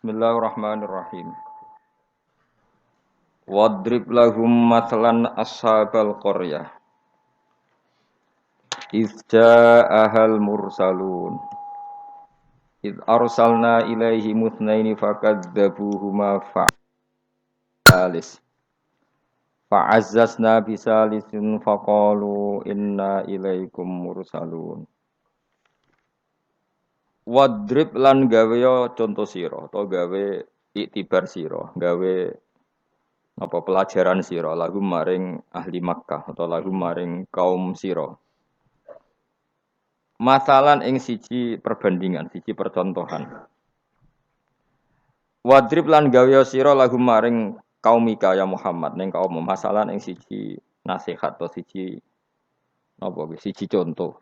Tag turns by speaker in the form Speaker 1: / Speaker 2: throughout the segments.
Speaker 1: Bismillahirrahmanirrahim. Wadrib lahum mathalan ashabal qaryah. Idz ja'ahal mursalun. Idz arsalna ilaihi mutnaini fakadzabuhuma fa'alis. Fa'azzazna bisalisin faqalu inna ilaikum mursalun. Wadrib lan gawe contoh sira atau gawe iktibar sira, gawe apa pelajaran sira lagu maring ahli Makkah atau lagu maring kaum sira. Masalan ing siji perbandingan, siji percontohan. Wadrib lan gawe sira lagu maring kaum Ika ya Muhammad ning kaum masalan ing siji nasihat atau siji apa siji contoh.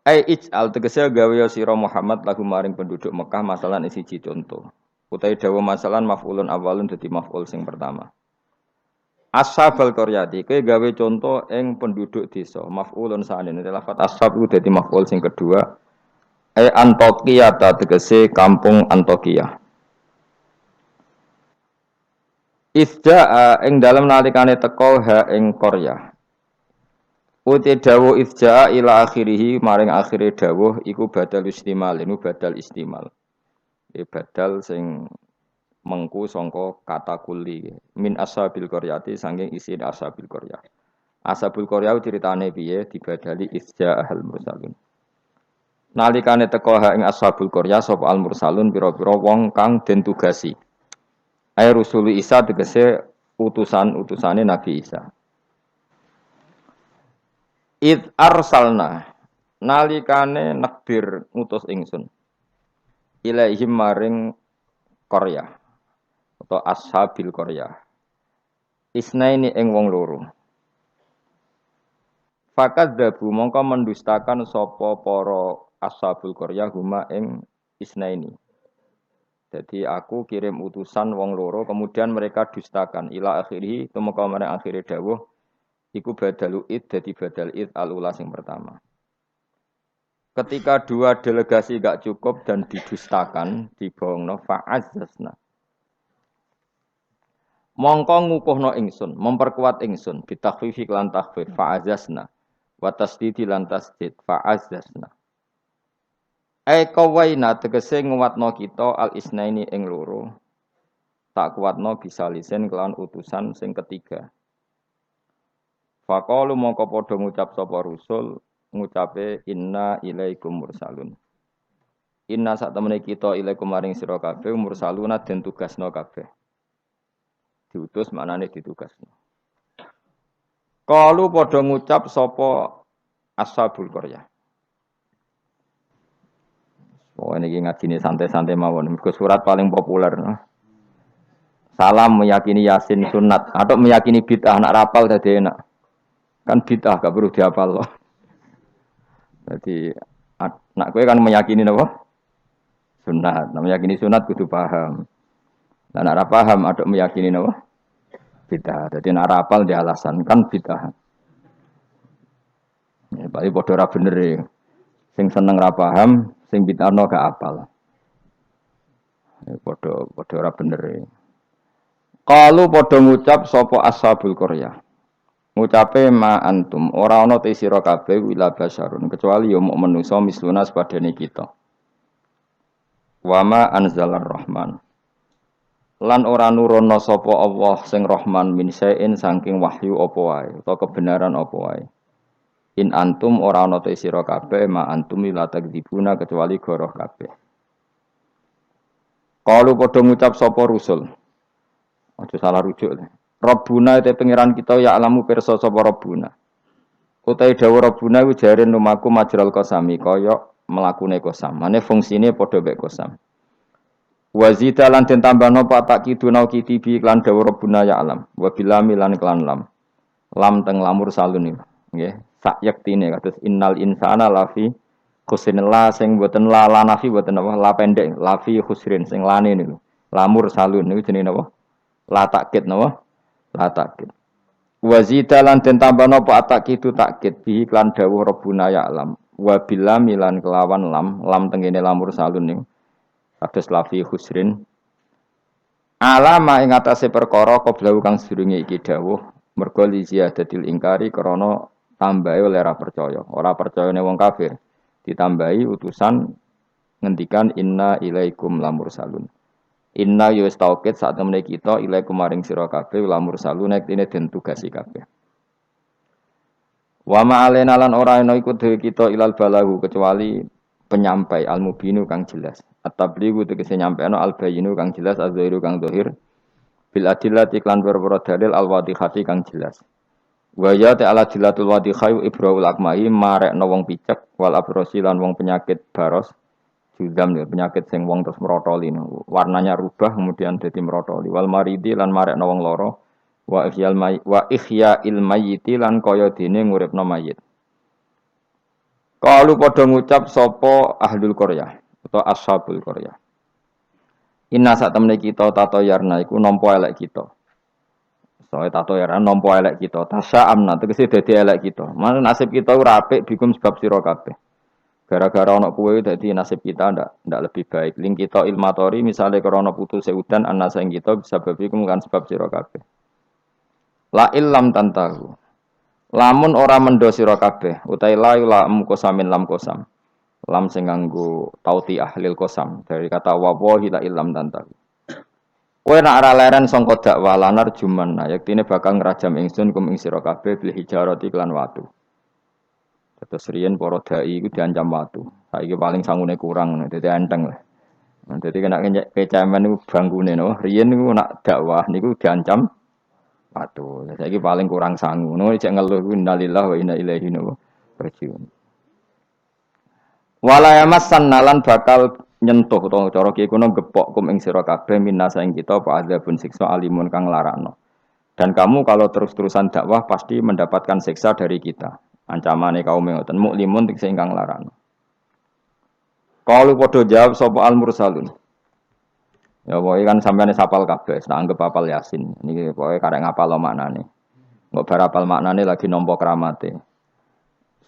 Speaker 1: Ij'al tegese gawe sira Muhammad lagu maring penduduk Mekah masalan ing siji contoh. Utai dawa masalan maf'ulun awalun dadi maf'ul sing pertama. Ashabal qaryati kowe gawe contoh ing penduduk desa maf'ulun sanene lafat ashab iku dadi maf'ul sing kedua. Antokia ta tegese kampung Antokia. Izja'a ing dalem nalikane teka ha ing Qaryah. Uti dawuh izja'a ila akhirih maring akhire dawuh iku badal istimal, ini badal istimal. Badal sing mengku sangka kata kuli min ashabil qaryati saking isi ashabil qaryah. Ashabul qaryah ceritane piye dibadali izja'al mursalun. Nalikane teka ing ashabul qaryah sapa al mursalun pira-pira wong kang den tugasi. Ai rusuli Isa tegese utusan-utusane Nabi Isa. Id arsalna nalikane nakbir ngutus ingsun ilaihim maring Qaryah atau ashabil Qaryah isnaini ing wong loro fakadzabu mongko mendustakan sapa para ashabul Qaryah huma ing isnaini. Jadi aku kirim utusan wong loro kemudian mereka dustakan ila akhirih tumeka marang akhire dawuh iku badalu id dadi badal id al-ula sing pertama. Ketika dua delegasi gak cukup dan didustakan, dibohongno fa'azzazna. Mongko ngukuhno ingsun, memperkuat ingsun bitakhfifi lan takhfif fa'azzazna wa tasdidi lan tasdid fa'azzazna. Qawaina tegese nguwatno kita al-isnaini ing loro. Tak kuwatno bisa lisen kelan utusan sing ketiga. Faqalu mongko padha ngucap sapa rusul ngucape inna ilaikum mursalun. Inna sak temene kita ilaikum maring sira kabeh mursaluna den tugasno kabeh. Diutus maknane ditugasno. Qalu padha ngucap sapa ashabul qaryah. Oh ini ngajine santai-santai mawon. Mergo surat paling populer. Salam meyakini Yasin sunat atau meyakini bid'ah nak rapal dadi enak. Kan bid'ah gak perlu dihafal loh. Jadi nak kowe kan meyakini napa? Sunat. Nah, meyakini sunat kudu paham. Lah nak ora paham aduk meyakini napa? Bid'ah. Jadi nak rapal di alasan kan bid'ah. Ya bali padha ora bener e. Sing seneng ra paham, sing bid'ahno gak apal. Ya padha ora bener e. Qalu padha ngucap sapa ashabul qaryah. Ngucape ma antum ora ana te sira kabeh wila basyarun kecuali ya muk manusa misluna sepadane kita. Wa ma anzalar rahman. Lan ora nurono sapa Allah sing Rahman min sain saking wahyu apa wae utawa kebenaran apa wae. In antum ora ana te sira kabeh ma antum la takdzibuna kecuali goroh kabeh. Qalu padha ngucap sapa rusul. Aja salah rujuk. Rabbuna te pangeran kita ya alamu pirsa sapa Rabbuna. Utai dawuh Rabbuna iku jare numaku majral qasami kaya mlakune qasam. Mane fungsine padha mek qasam. Wa zida lan den tambahno patak kiduna kitibi lan dawuh Rabbuna ya alam. Wa bilami lan klan lam. Lam teng lamur salun iki. Nggih, sak yektine kados innal insana lafi khusrin la sing boten la nafi boten apa la pendek lafi khusrin sing lane niku. Lamur salun niku jenenge napa? La takkid napa? La takkid. Wa zida lan den tambah napa takkid bihi lan dawuh Rabbuna ya alam. wa bilam milan kelawan lam tengene lamur salun niku kados lafi husrin alama ing atase perkara qablahu kang sedurunge iki dawuh mergo li ziyadatil ingkari krana tambahe oleh ora percayane wong kafir ditambahi utusan ngendikan inna ilaikum lamur salun inna yus taukid saat temene kita ilaikum maring sira kabeh lamur salun nek dene den tugasi kabeh wa ma'alena lan ora ana iku dhewe kita ilal balahu kecuali penyampai al-mubinu kang jelas at-tablighu tegese nyampeno al-bayinu kang jelas az-zahiru kang zahir bil adillati iklan perkara dalil al-wadihati kang jelas wa ya ta'ala dilatul wadihai ibrahul akmahi marekno wong picek wal abrosi lan wong penyakit baros judam penyakit sing wong terus merotoli warnanya rubah kemudian dadi merotoli wal maridi lan marekno wong loro wa ihya ilmayyiti lan kaya dene nguripno mayit. Kalu padha ngucap sapa ahlul qaryah utawa ashabul qaryah. Inna sak temene kita tato yarna iku nampa elek kita. Soale tato yarna nampa elek kita. Tasa'amna tegese dadi elek kita. Mana nasib kita ora apik bikum sebab sira kabeh. Gara-gara ana kowe dadi nasib kita ndak lebih baik. Ling kita ilmatori misale krana putuse udan ana sing kita bisa bikum kan sebab sira kabeh. La illam tantahu. Lamun ora mendo sira kabeh utahe la kosamin lam kosam. Lam sing nganggo tauti ahlil kosam dari kata wallahi la illam tantahu. Kowe nek ora leren sangka dakwah lanar juman yaktine bakal ngrajam ingsun kum ing sira kabeh bil hijarati lan watu. Terus riyen para dai iku diancam watu. Saiki paling sangune kurang dadi enteng lah. Dadi kena kecaman niku bangkune no. Riyen niku nak dakwah niku diancam watu. Saiki paling kurang sangu. Ngono cek ngeluh ku innalillahi wa inna ilaihi raji'un. Wala yamassan nalan bakal nyentuh utawa cara ki kuno gepok kum ing sira kabeh minasa ing kita apa adzabun siksa alimun kang larakno. Dan kamu kalau terus-terusan dakwah pasti mendapatkan siksa dari kita. Ancamane kaum ngoten muklimun sing kang larakno. Kalau padha jawab sapa al mursalun. Ya pokoke kan sampeyan sapal kabeh, tak anggap apal Yasin. Niki pokoke karek ngapal maknane. Mbok bar apal maknane lagi nampa kramate.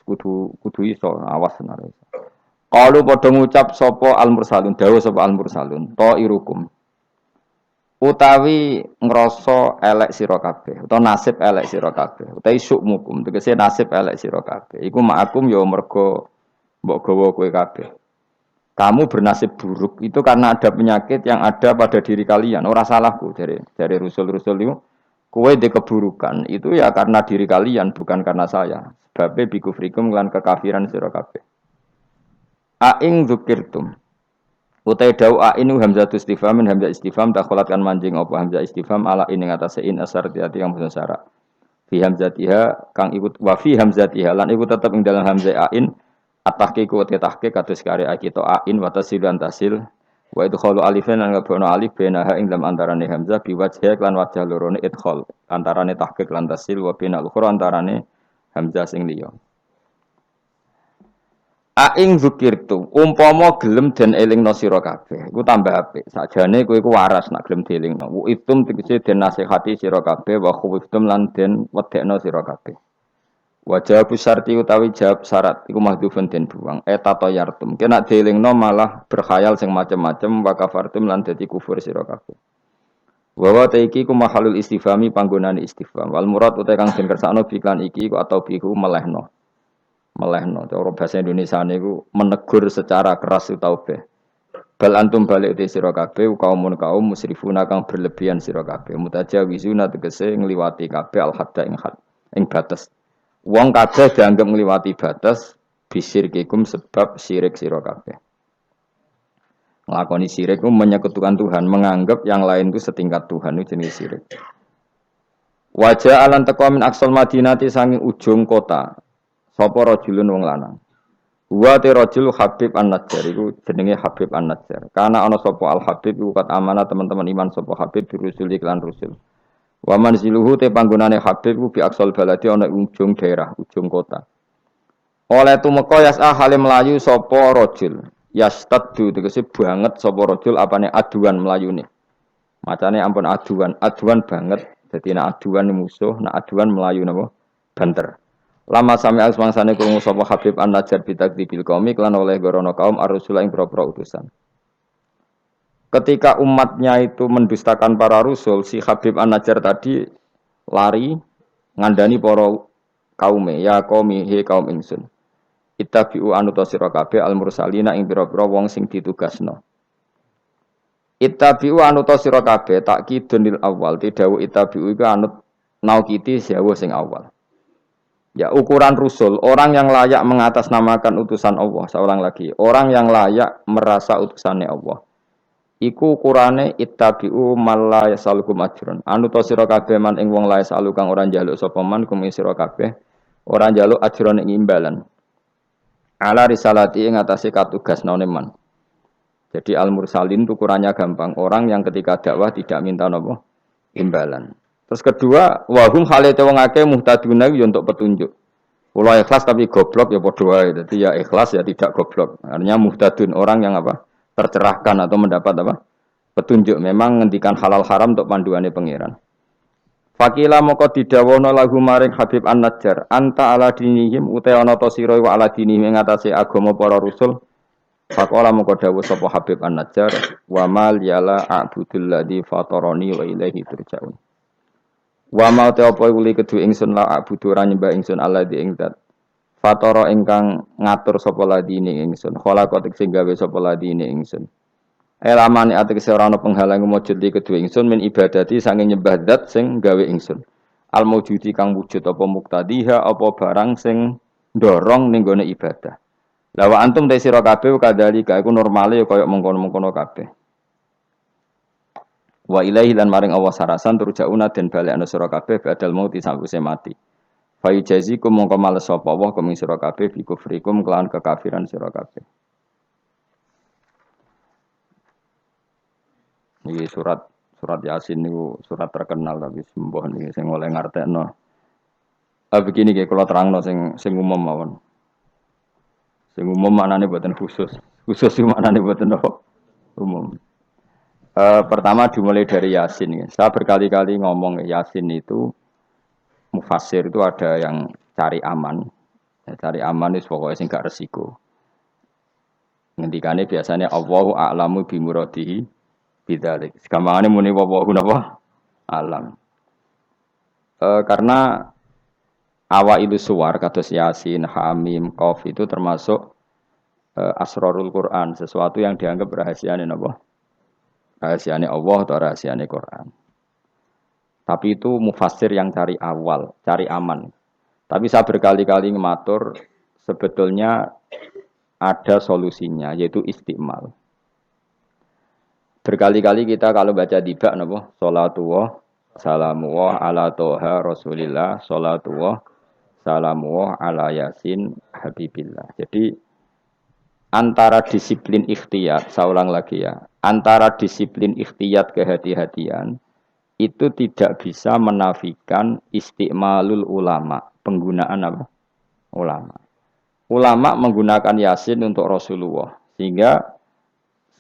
Speaker 1: Kudu iso awas senare. Qalu padha ngucap sapa al-mursalun dawuh sapa al-mursalun ta'irukum utawi ngrasa elek sira kabeh utawa nasib elek sira kabeh utawi syukmukum tegese nasib elek sira kabeh iku ma'akum ya mergo mbok gawa kowe kabeh kamu bernasib buruk itu karena ada penyakit yang ada pada diri kalian ora salahku dari rusul-rusul itu kowe de keburukan itu ya karena diri kalian bukan karena saya sebab bikufrikum lan kekafiran sira kabeh. Aing dzukirtum. Utai dau ain hamzatu istifham hamzah istifham takholat kan manjing apa hamzah istifham ala ing atase in asar tiati kang basa syarat. Fi hamzatiha kang ikut wa fi hamzatiha lan iku tetep ing dalam hamzah ain at-tahqiq wa tahqiq kados kare kita ain wa tasil lan tasil wa idkhalu alifan lan ngabono alif benaha ing dalam antarane hamzah bi wajh lan wajah lorone idkhal antarane tahqiq lan tasil wa binal ukhra antarane hamzah sing liya. Aing zukirtu umpama gelem den elingno sira kabeh iku tambah apik sakjane kowe iku waras nak gelem dielingno wa itum tegese den nasihati sira kabeh wa khuftum lan den wedekno sira kabeh wa jawab syarti utawi jawab syarat iku mahdhufun den buang tato yartum kena dielingno malah berkhayal sing macem-macem wa kafartum lan dadi kufur sira kabeh wa taiki ku mahalul istifhami panggonane istifham wal murad utawi kang den kersakno biklan iki ku atau bihu melehno cara bahasa Indonesia niku menegur secara keras utaube. Bal antum balik te sira kabeh kaum musrifuna kang berlebihan sira kabeh mutajawizuna tegese ngliwati kabeh al hadda ing batas. Wong kabeh dianggap ngliwati batas bisirkikum sebab syirik sira kabeh. Nglakoni syirik ku menyekutukan Tuhan, menganggap yang lain itu setingkat Tuhan itu jenis syirik. Wajah alan taqwa min aqsal madinati sanging ujung kota. Sapa rajulun wong lanang. Wa te rajul Habib An-Najjar iku jenenge Habib An-Najjar. Karena ana sapa Al Habib iku kat amanah teman-teman iman sapa Habib dirusul iklan rusul. Wa manziluhu te panggonane Habib ku bi aksal baladi ana ujung daerah, ujung kota. Oleh tumeka yas'a hale melayu sapa rajul. Yastaddu tegese banget sapa rajul apane aduan melayune. Macane ampun aduan banget. Dadi nek aduan musuh, nek aduan melayu napa? Banter. Lama sami asmangsane krungu sapa Habib An-Najjar bitakdzibil qaumi lan oleh gorono kaum ar-rusul ing propro utusan. Ketika umatnya itu mendustakan para rasul, si Habib An-Najjar tadi lari ngandani para kaume, ya qaumi he kaum ingsun. Ittabi'u anuta sira kabeh al-mursalina ing pira-pira wong sing ditugasno. Ittabi'u anuta sira kabeh takkidun lil awal, tidhawu ittabi'u iku anut naukiti sewu sing awal. Ya ukuran rusul, orang yang layak mengatasnamakan utusan Allah, seorang lagi, orang yang layak merasa utusannya Allah. Iku ukurane ittabi'u malla yasalukum ajrun. Anuta sira kabeh man ing wong lae salu kang ora njaluk sapa man kum sira kabeh, ora njaluk ajrun ing imbalan. Ala risalati ing atase katugasane man. Jadi al-mursalin itu ukurannya gampang. Orang yang ketika dakwah tidak minta nopo imbalan. Terus kedua, wahum halate wong akeh muhtaduna yo untuk petunjuk. Kula ikhlas tapi goblok ya padha wae. Dadi ya ikhlas ya tidak goblok. Artinya muhtadun orang yang apa? Tercerahkan atau mendapat apa? Petunjuk. Memang ngendikan halal haram untuk panduane pangeran. Fakila moko didawono lagu maring Habib An-Najjar, anta ala dinihim uta ana ta sira wa ala dinihim ing atase agama para rasul. Faqala moko dawuh sapa Habib An-Najjar, wa mal yala a'budul ladzi fatarani wa ilaihi turja'un. Wa ma ta apa kuli kedue ingsun la a'budu ora nyembah ingsun alladzi ing zat. Fatara ingkang ngatur sapa ladine ingsun, khalaqat sing gawe sapa ladine ingsun. Elamane ategese ora ana penghalang mujud li kedue ingsun min ibadati saking nyembah zat sing gawe ingsun. Al mawjudi kang wujud apa muktadiha apa barang sing ndorong ning gone ibadah. La wa antum ta sira kabeh kadhalika iku normale ya kaya mengkono-mengkono kabeh. Wa ilaihi lan maring Allah sarasan turjauna den balekna sira kabeh badal mauti sawise mati. Fa yajazikum mongko males sapa Allah kum sira kabeh bi kufrikum kelawan kekafiran sira kabeh. Ini surat Yasin niku surat terkenal tapi sembuh niki sing oleh ngartekno. Begini nggih kula terangno sing umum mawon. Sing umum maknane boten khusus. Khusus iki maknane boten umum. Pertama dimulai dari Yasin. Saya berkali-kali ngomong Yasin itu mufassir itu ada yang cari aman. Ya, cari aman itu pokoknya sing gak resiko. Ngendikane biasanya Allahu a'lamu bi muradihi bidzalik. Gampangane muni wallahu napa? Alam. Karena awailu suwar kados Yasin, Hamim, Qaf itu termasuk asrarul Quran, sesuatu yang dianggap rahasiane napa? Rahasiane Allah atau rahasiane Quran. Tapi itu mufassir yang cari awal, cari aman. Tapi saya berkali-kali ngematur sebetulnya ada solusinya yaitu istiqmal. Berkali-kali kita kalau baca tiba napa salatullah salamullah ala toha rasulillah salatullah salamullah ala yasin habibillah. Jadi antara disiplin ikhtiyat, saya ulang lagi ya, antara disiplin ikhtiyat kehati-hatian itu tidak bisa menafikan istiqmalul ulama, penggunaan apa? Ulama. Ulama menggunakan yasin untuk Rasulullah sehingga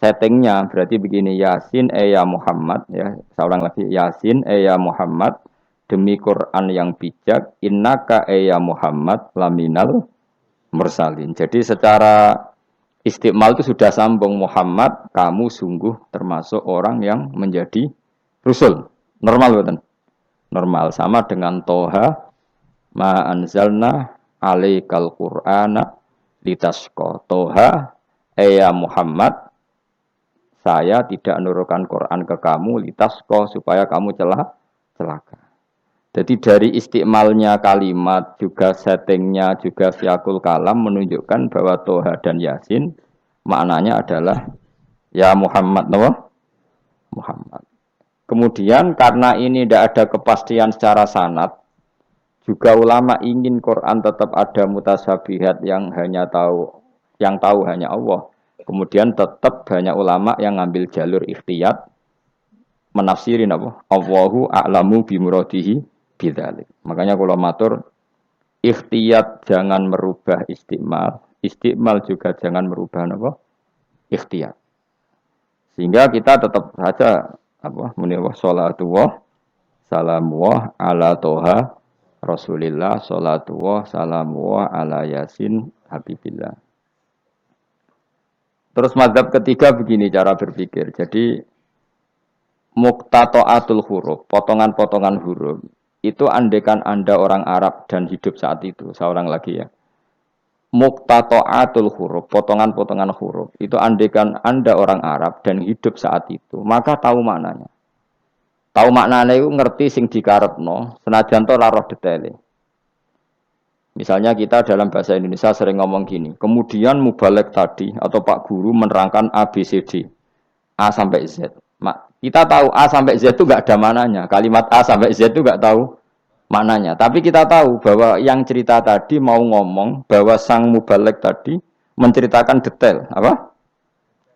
Speaker 1: settingnya berarti begini Yasin ya Muhammad ya seorang lagi Yasin ya Muhammad demi Quran yang bijak innaka ya Muhammad laminal mursalin. Jadi secara istiqmal itu sudah sambung Muhammad kamu sungguh termasuk orang yang menjadi rasul. Normal betul. Normal sama dengan Toha ma anzalna alaikal Qur'ana litasqa. Toha ya Muhammad saya tidak menurunkan Quran ke kamu litasqa supaya kamu celaka. Jadi dari istiqmalnya kalimat juga settingnya juga siakul kalam menunjukkan bahwa Toha dan Yasin maknanya adalah ya Muhammad Muhammad. Kemudian karena ini tidak ada kepastian secara sanad, juga ulama ingin Quran tetap ada mutasyabihat yang tahu hanya Allah. Kemudian tetap banyak ulama yang ngambil jalur ikhtiyat menafsirin apa? Allahu a'lamu bi muradihi bidzalik. Makanya kalau matur ikhtiyat jangan merubah istiqmal, istiqmal juga jangan merubah apa? Ikhtiyat. Sehingga kita tetap saja apa? Muni wa salatullah salamullah ala toha Rasulillah sholatu wa salamu wa ala yasin habibillah. Terus mazhab ketiga begini cara berpikir. Jadi muqtata'atul huruf, potongan-potongan huruf. Itu andekan Anda orang Arab dan hidup saat itu, seorang lagi ya. Muqtata'atul huruf, potongan-potongan huruf. Itu andekan Anda orang Arab dan hidup saat itu, maka tahu maknanya. Tahu maknanya itu ngerti sing dikarepno, senajan to ora roh detaile. Misalnya kita dalam bahasa Indonesia sering ngomong gini, kemudian mubalek tadi atau Pak Guru menerangkan A, B, C, D. A sampai Z. Kita tahu A sampai Z itu nggak ada mananya. Kalimat A sampai Z itu nggak tahu maknanya. Tapi kita tahu bahwa yang cerita tadi mau ngomong bahwa sang mubalek tadi menceritakan detail. Apa?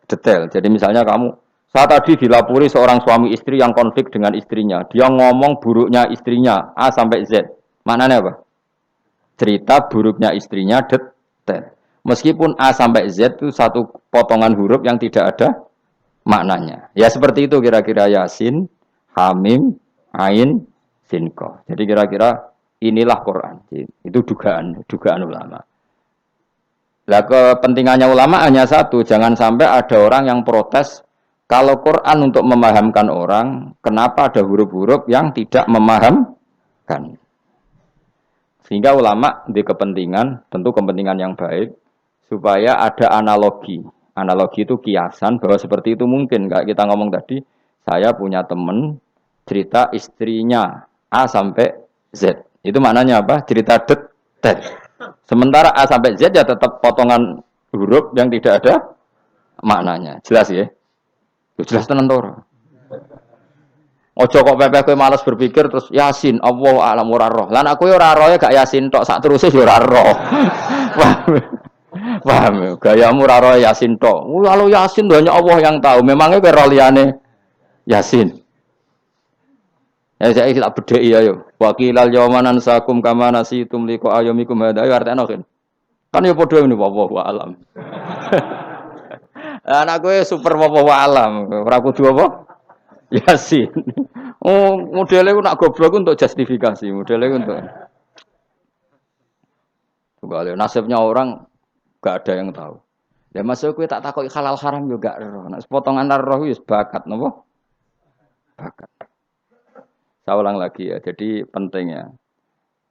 Speaker 1: Detail. Jadi misalnya kamu, saya tadi dilapori seorang suami istri yang konflik dengan istrinya. Dia ngomong buruknya istrinya A sampai Z. Maknanya apa? Cerita buruknya istrinya detail. Meskipun A sampai Z itu satu potongan huruf yang tidak ada maknanya. Ya seperti itu kira-kira Yasin, Hamim, Ain, Sinko. Jadi kira-kira inilah Quran. Itu dugaan ulama. Lah kepentingannya ulama hanya satu, jangan sampai ada orang yang protes kalau Quran untuk memahamkan orang, kenapa ada huruf-huruf yang tidak memahamkan? Sehingga ulama di kepentingan, tentu kepentingan yang baik, supaya ada analogi. Analogi itu kiasan bahwa seperti itu mungkin. Kayak kita ngomong tadi, saya punya teman cerita istrinya A sampai Z. Itu maknanya apa? Cerita detail. Sementara A sampai Z ya tetap potongan huruf yang tidak ada maknanya. Jelas ya? Jelas tenan to ora? Ojo kok pepeh kowe malas berpikir terus Yasin Allah alam ora roh. Lan aku ora roh gak Yasin tok sak teruse yo ora roh. Paham? Gayamu ora roh Yasin tok. Kalau Yasin hanya Allah yang tahu. Memangnya kowe roh liyane Yasin. Ya saya tak bedheki ayo. Waqilal yawmanan sakum kama nasitum liqa ayyamikum hadza. Ayo artine kan ya padha ngene wallahu alam. Anak kowe super wallahu alam. Ora kudu apa? Yasin. Oh, modelnya aku nak goblok untuk justifikasi. Modelnya untuk. Kembali nasibnya orang gak ada yang tahu. Ya masuk gue tak takut halal haram juga roh. Nah, potongan roh itu bakat, nopo? Bakat. Saya ulang lagi ya. Jadi pentingnya.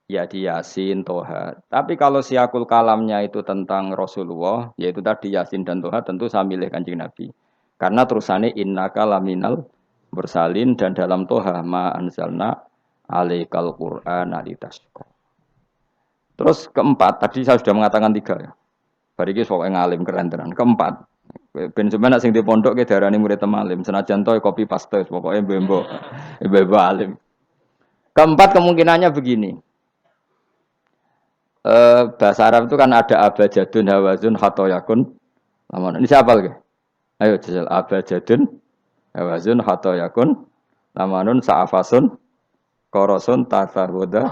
Speaker 1: Ya di Yasin, Toha. Tapi kalau siakul kalamnya itu tentang Rasulullah, yaitu tadi Yasin dan Toha, tentu saya milih Kanjeng Nabi. Karena terusannya innaka laminal bersalin dan dalam Toha ma anzalna alaikal Qur'ana litasqa. Terus keempat, tadi saya sudah mengatakan tiga ya. Bariki pokoknya ngalim keren tenan. Keempat, ben sampeyan sing di pondok ke darani murid temalim, senajan to kopi paste pokoknya bembo alim. Keempat kemungkinannya begini. Bahasa Arab itu kan ada abajadun, hawazun, khatoyakun. Ini siapa lagi? Ayo jajal abajadun, hawazun, khatoyakun, lamanun, sa'afasun, korosun, tasahuda.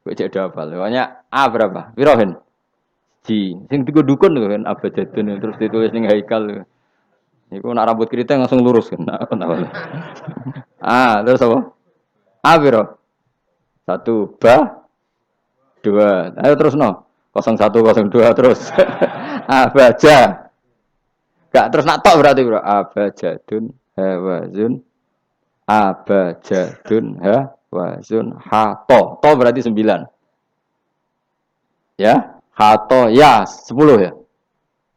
Speaker 1: Gue cek hafal. Pokoknya A berapa? Pirohin? Ji. Sing tiga dukun kan abajadun terus ditulis ning haikal. Iku nak rambut keriting langsung lurus kan. Terus apa? A piro? 1 ba 2. Ayo terus no. 0102 terus. Abaja. Gak terus nak tok berarti bro. Abajadun hawazun abajadun hawazun hato. To berarti 9. Ya, hato ya 10 ya.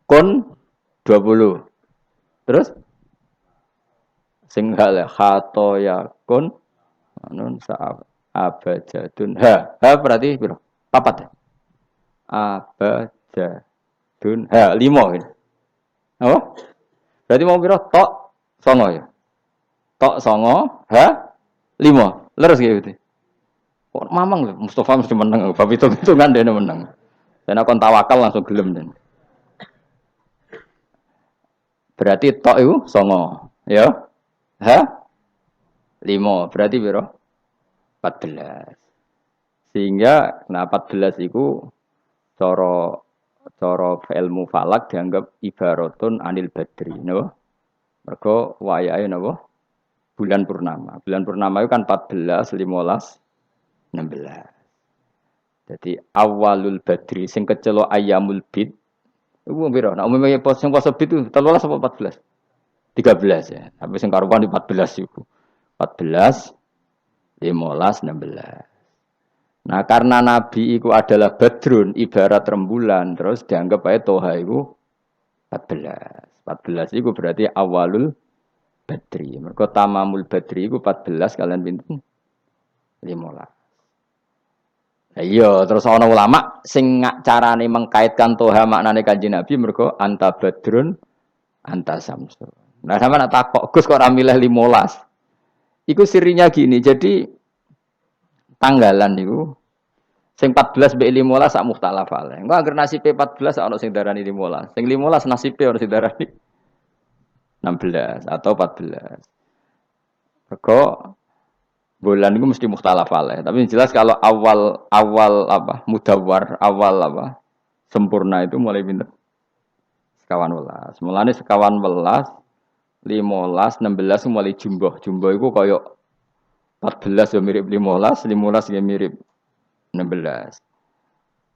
Speaker 1: Kun 20. Terus sing hal hato ya kun anun sa abajadun berarti piro? 4 ya. Abajadun 5 ini. Apa? Berarti mau piro? Tok 9 ya. Tok 9 5. Leres gitu. Kok mamang lho Mustafa mesti menang. Bab hitung-hitungan dene menang. Dan aku tawakal langsung gelem den. Berarti tok itu 9. Ya. 5. Berarti piro? 14. Sehingga 14 itu cara ilmu falak dianggap ibaratun anil badri, napa? Mergo wayahe napa? Bulan purnama. Bulan purnama itu kan 14, 15, 16. Jadi awalul badri sing kecelo ayamul bid. Iku piro? Nek umumnya sing poso bid itu 13 apa 14? 13 ya. Tapi sing karuan di 14 iku. 14, 15, 16. Nah, karena Nabi itu adalah badrun, ibarat rembulan, terus dianggap aja toha itu 14. 14 itu berarti awalul badri. Mereka tamamul badri itu 14 kalian pinten 15. Iya, terus ana ulama sing carane mengkaitkan toha maknane Kanjeng Nabi mergo anta badrun anta samsun. Nah, sama nak takok, Gus kok ora milih 15. Iku sirinya gini, jadi tanggalan niku sing 14 mbek 15 sak mukhtalaf ale. Engko anggere nasibe 14 ana sing darani 15. Sing 15 nasibe ana sing darani 16 atau 14. Mergo bulan itu mesti mukhtalaf alaih. Tapi yang jelas kalau awal apa mudawwar, awal apa sempurna itu mulai pinter sekawan welas. Mulane sekawan welas, 15, 16 mulai jumbo. Jumbo itu koyok 14 ya mirip 15, 15 ya mirip 16.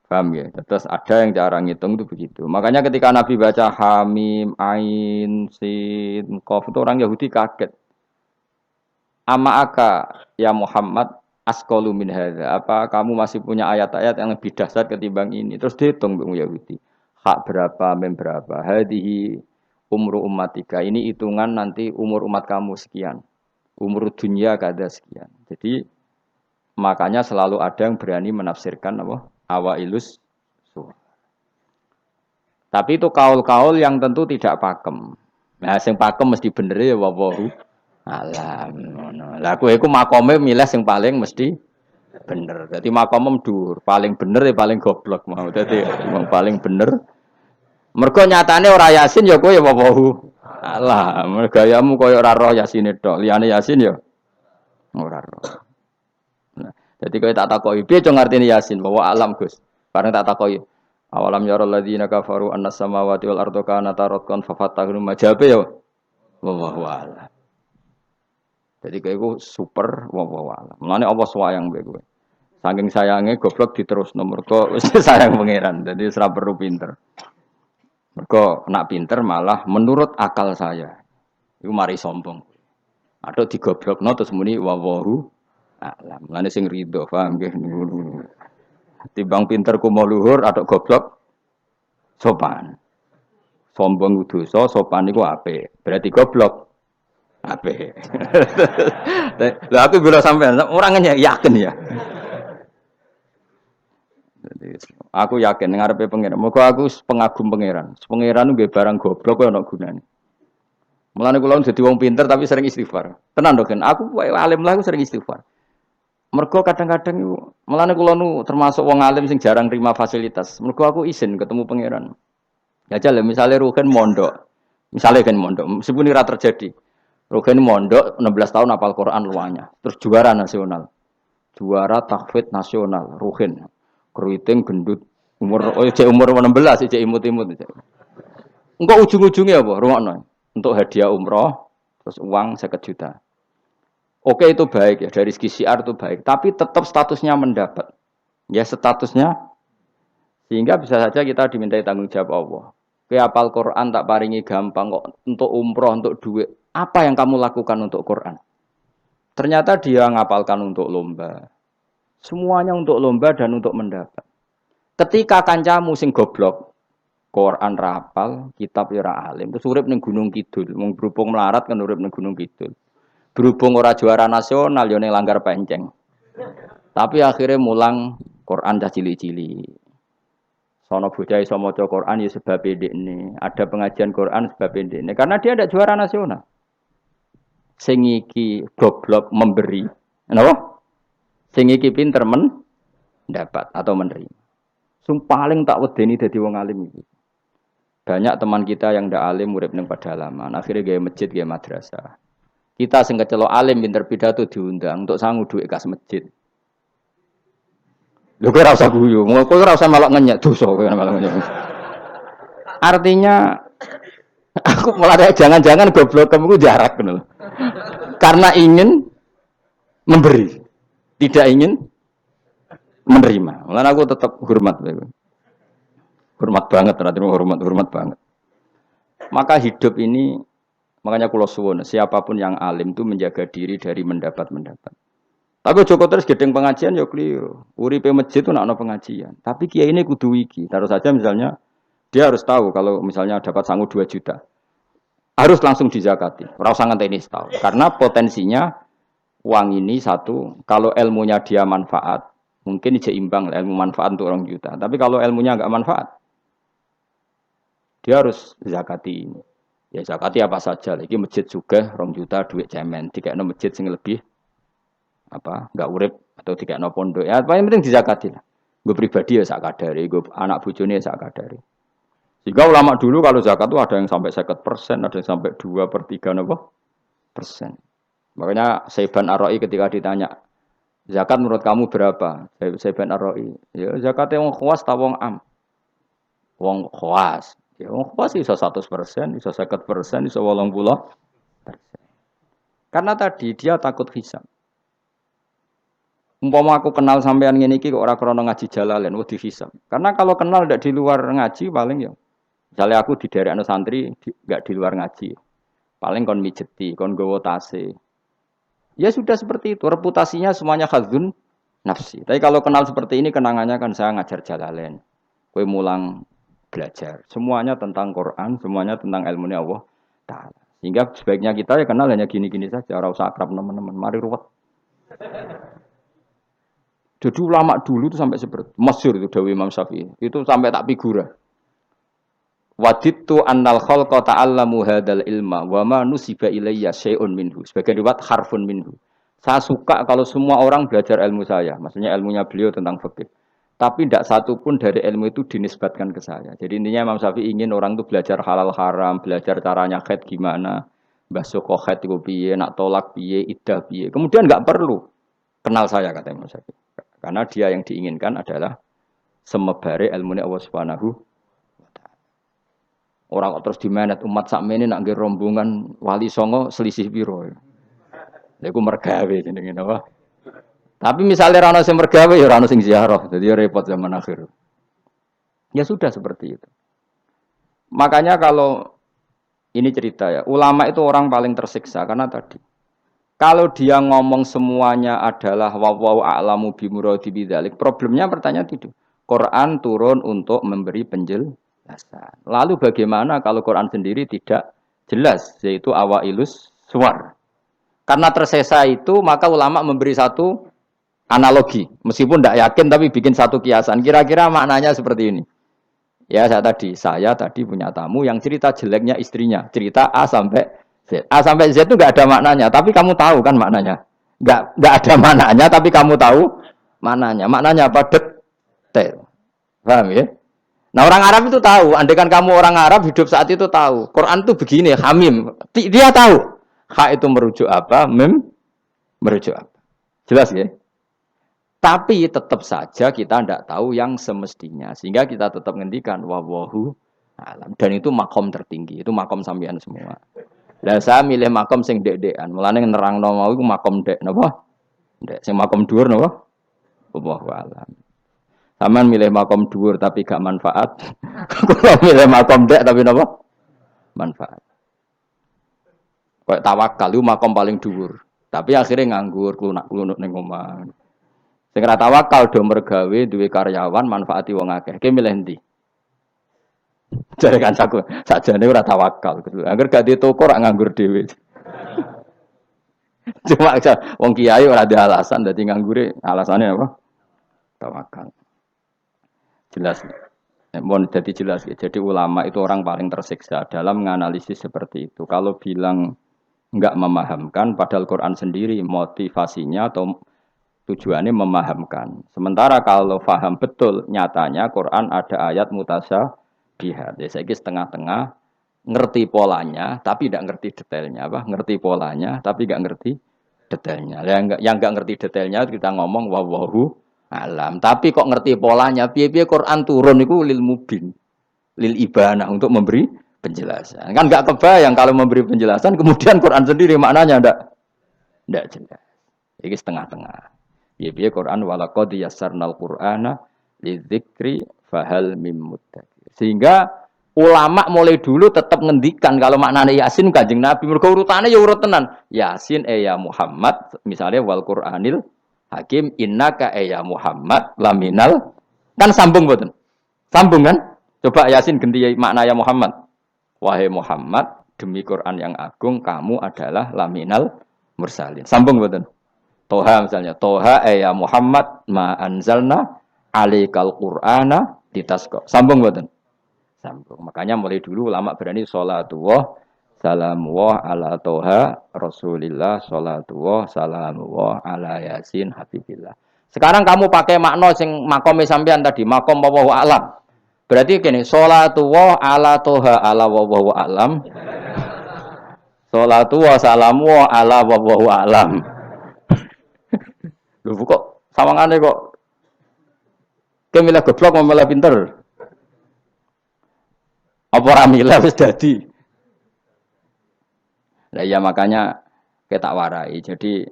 Speaker 1: Paham ya? Terus ada yang cara ngitung itu begitu. Makanya ketika Nabi baca Hamim, Ain, Sin, Qaf itu orang Yahudi kaget. Ama aka ya Muhammad askolu min hadza. Apa kamu masih punya ayat-ayat yang lebih dahsyat ketimbang ini? Terus dihitung Bung Yahudi. Hak berapa, mem berapa. Hadihi umru ummatika. Ini hitungan nanti umur umat kamu sekian. Umur dunia kada sekian. Jadi makanya selalu ada yang berani menafsirkan apa? Awailus surah. Tapi itu kaul-kaul yang tentu tidak pakem. Nah, yang pakem mesti bener ya wawahu alam. Lah kowe iku makome milih sing paling mesti bener. Dadi makome dhuwur, paling bener ya paling goblok mau. Dadi wong paling bener. Mergo nyatane ora Yasin ya kowe ya wawahu. Alah, gayamu koyo ora roh Yasine tok. Liyane Yasin ya ora roh. Nah, dadi kowe tak takoki, piye cung artine Yasin? Bahwa alam, Gus. Bareng tak takoki. Awalam yarul ladzina kafaru annas samawati wal ardu kanata ratqan fafatahum majabe ya. Wallahu a'lam. Jadi kayak gue super wawalah. Mulane Allah sayang mbek kowe. Saking sayange goblok diterus nomor kok wis sayang pangeran. Jadi ora perlu pinter. Mergo nak pinter malah menurut akal saya. Iku mari sombong. Atau digoblokno terus muni wawahu alam. Mulane sing rido, paham nggih. Timbang pinter ku mau luhur atau goblok sopan. Sombong ku dosa, sopan iku apik. Berarti goblok ape. Lah aku bila sampean orangnya yakin ya. Jadi, aku yakin ngarepe pangeran. Moga aku pengagum pangeran. Pangeran nggih barang goblok kok ana gunane. Mulane kula dadi wong pinter tapi sering istighfar. Tenan to kan? Aku alim lah aku sering istighfar. Mergo kadang-kadang iku mulane kula nu termasuk wong alim sing jarang terima fasilitas. Mergo aku izin ketemu pangeran. Ya jale misale Ruhin mondok. Misale kan mondok, meskipun ora terjadi. Rugen mondok 16 tahun hafal Quran luanya. Terus juara nasional. Juara tahfidz nasional Rugen. Keriting gendut umur umur 16 cek imut-imut. Engko ujung-ujungnya apa? Rungokno. Untuk hadiah umroh terus uang 50 juta. Oke itu baik ya dari segi syiar itu baik, tapi tetap statusnya mendapat. Ya statusnya sehingga bisa saja kita dimintai tanggung jawab Allah. Ke hafal Quran tak paringi gampang kok untuk umroh untuk duit. Apa yang kamu lakukan untuk Quran? Ternyata dia ngapalkan untuk lomba. Semuanya untuk lomba dan untuk mendapat. Ketika kancamu sing goblok, Quran rapal, kitab ya ora alim, terus urip ning Gunung Kidul, wong berhubung melarat kan urip ning Gunung Kidul. Berhubung ora juara nasional ya ning Langgar Penceng. Tapi akhirnya mulang Quran dah cilik-cilik. Sono bocah iso maca Quran ya sebab ndekne. Ada pengajian Quran sebab ndekne karena dia ada juara nasional. Sing iki goblok memberi. Napa? Sing iki pinter mendapat atau menerima. Sing paling tak wedeni dadi wong alim iki. Banyak teman kita yang ndak alim urip ning pedalaman, akhirnya gawe masjid, gawe madrasah. Kita sing kecelok alim pinter pidato diundang untuk sangu dhuwit kas masjid. Lho kowe ora usah guyu, kowe ora usah melok ngenyek dosa kowe melok ngenyek. Artinya aku mulai jangan-jangan goblok kamu jarak ngono. Karena ingin memberi, tidak ingin menerima. Mulane aku tetap hormat. Hormat banget, hormat banget. Maka hidup ini, makanya kula suwun, siapapun yang alim itu menjaga diri dari mendapat. Tapi Joko terus gedeng pengajian ya keliru. Uripe masjid itu nak ono pengajian. Tapi kiai ini kudu iki. Taruh saja misalnya dia harus tahu kalau misalnya dapat sangu 2 juta. Harus langsung dizakati. Ora usah ngenteni setahun. Karena potensinya uang ini satu, kalau ilmunya dia manfaat, mungkin seimbang ilmu manfaat untuk 2 juta. Tapi kalau ilmunya enggak manfaat, dia harus zakati ini. Ya zakati apa saja. Lagi masjid juga 2 juta duit cemen. Dikekno masjid sing lebih enggak urip atau dikekno pondok. Ya paling penting dizakati lah. Gue pribadi ya sak kadare, gue anak bojone ya sak kadare. Sehingga ulama dulu kalau zakat itu ada yang sampai 50%, ada yang sampai 2/3 persen. Makanya Saiban Ar-Ra'i ketika ditanya, zakat menurut kamu berapa? Saiban Ar-Ra'i, ya zakatnya wong khawas ta wong am? Wong khawas. Ya wong khawas iso 100%, iso 50%, iso 80%. Karena tadi dia takut hisab. Umpama aku kenal sampean ngene iki kok ora krana ngaji Jalalain wedi hisab. Karena kalau kenal ndak di luar ngaji paling ya. Misalnya aku di daerah santri enggak di luar ngaji. Paling kon mijeti, kon gowo tase. Ya sudah seperti itu, reputasinya semuanya khazun nafsi. Tapi kalau kenal seperti ini kenangannya kan saya ngajar Jalalain. Kowe mulang belajar. Semuanya tentang Quran, semuanya tentang ilmu Allah Ta'ala. Sehingga sebaiknya kita ya kenal hanya gini-gini saja, ora usah akrab teman-teman. Mari ruwet. Jadi ulama dulu itu sampai seperti masyhur itu Dawi Imam Syafi'i. Itu sampai tak figura. Wadittu annal khalqa ta'allamu hadzal ilma wa ma nusiba ilayya syai'un minhu. Sebagai riwayat harfun minhu. Saya suka kalau semua orang belajar ilmu saya. Maksudnya ilmunya beliau tentang fikih. Tapi tidak satu pun dari ilmu itu dinisbatkan ke saya. Jadi intinya Imam Syafi'i ingin orang itu belajar halal haram, belajar caranya haid gimana, basuh haid itu piye, nak tolak piye, iddah piye. Kemudian enggak perlu kenal saya kata Imam Syafi'i. Karena dia yang diinginkan adalah semebare ilmunya Allah Subhanahu wa Ta'ala. Orang kok terus dimenet umat sakmene nak nggih rombongan wali songo selisih piro. Lha iku mergawe jenenge napa? Tapi misalnya ra ono sing mergawe ya ora ono sing ziarah. Jadi ya repot zaman akhir. Ya sudah seperti itu. Makanya kalau ini cerita ya, ulama itu orang paling tersiksa karena tadi kalau dia ngomong semuanya adalah wallahu a'lamu bimuradi bidzalik, problemnya pertanyaan itu. Quran turun untuk memberi penjelasan. Lalu bagaimana kalau Quran sendiri tidak jelas, yaitu awailus suwar. Karena tersesa itu, maka ulama memberi satu analogi. Meskipun tidak yakin, tapi bikin satu kiasan. Kira-kira maknanya seperti ini. Ya, saya tadi punya tamu yang cerita jeleknya istrinya. Cerita A sampai Z. A sampai Z itu nggak ada maknanya, tapi kamu tahu kan maknanya. Nggak ada maknanya, tapi kamu tahu maknanya. Maknanya apa? Detail. Paham ya? Nah orang Arab itu tahu. Andaikan kamu orang Arab hidup saat itu tahu. Quran itu begini, hamim. Dia tahu. Ha itu merujuk apa? Mim merujuk apa? Jelas ya? Tapi tetap saja kita tidak tahu yang semestinya. Sehingga kita tetap ngendikan wallahu alam. Dan itu makom tertinggi. Itu makom sampean semua. Lah saya milih makom sing dek-dekan. Mulane nerangno mau iku makom dek napa? Dek sing makom dhuwur napa? Wallahu alam. Saman milih makom dhuwur tapi gak manfaat. Kalau milih makom dek tapi napa? Manfaat. Kayak tawakal itu makom paling dhuwur. Tapi akhirnya nganggur, klunak-klunuk ning omah. Sing ora tawakal do mergawe duwe karyawan manfaati wong akeh. Ki milih ndi? Jare kancaku, sakjane ora tawakal. Angger gak di toko ora nganggur dhewe. Cuma wong kiai ora ada alasan dadi nganggure, alasane apa? Tawakal. Jelas. Mohon jadi jelas ya. Jadi ulama itu orang paling tersiksa dalam menganalisis seperti itu. Kalau bilang enggak memahamkan padahal Quran sendiri motivasinya atau tujuannya memahamkan. Sementara kalau faham betul nyatanya Quran ada ayat mutasyabihat. Ya saya setengah-tengah ngerti polanya tapi tidak ngerti detailnya apa? Ngerti polanya tapi tidak ngerti detailnya. Yang enggak ngerti detailnya kita ngomong wallahu alam. Tapi kok ngerti polanya? Piye-piye Quran turun itu lil mubin, lil ibana untuk memberi penjelasan. Kan enggak kebayang kalau memberi penjelasan kemudian Quran sendiri maknanya enggak jelas. Ini setengah-tengah. Piye-piye Quran walaqad yassarnal Qur'ana lidzikri fahal mim muddakir. Sehingga ulama mulai dulu tetap ngendikan kalau maknanya Yasin Kanjeng Nabi mergo urutane ya urut tenan. Yasin ya Muhammad misalnya wal Qur'anil Hakim innaka ya Muhammad laminal kan sambung mboten? Sambung kan? Coba Yasin ganti makna ya Muhammad. Wahai Muhammad, demi Quran yang agung, kamu adalah laminal mursalin. Sambung mboten? Toha misalnya, Toha ya Muhammad ma anzalna alaikal Qur'ana litasqa. Sambung mboten? Sambung. Makanya mulai dulu ulama berani sholatullah salamullah ala Toha Rasulillah sholatullah salamullah ala Yasin Habibillah. Sekarang kamu pakai makna sing makome sampean tadi, makom wallahu alam. Berarti gini, sholatullah ala toha ala wallahu alam. Sholatullah salamu ala wallahu alam. Lho kok sawangane kok kemilah goblok mau malah pinter. Apa ora milah wis dadi. Nah ya makanya kita warai. Jadi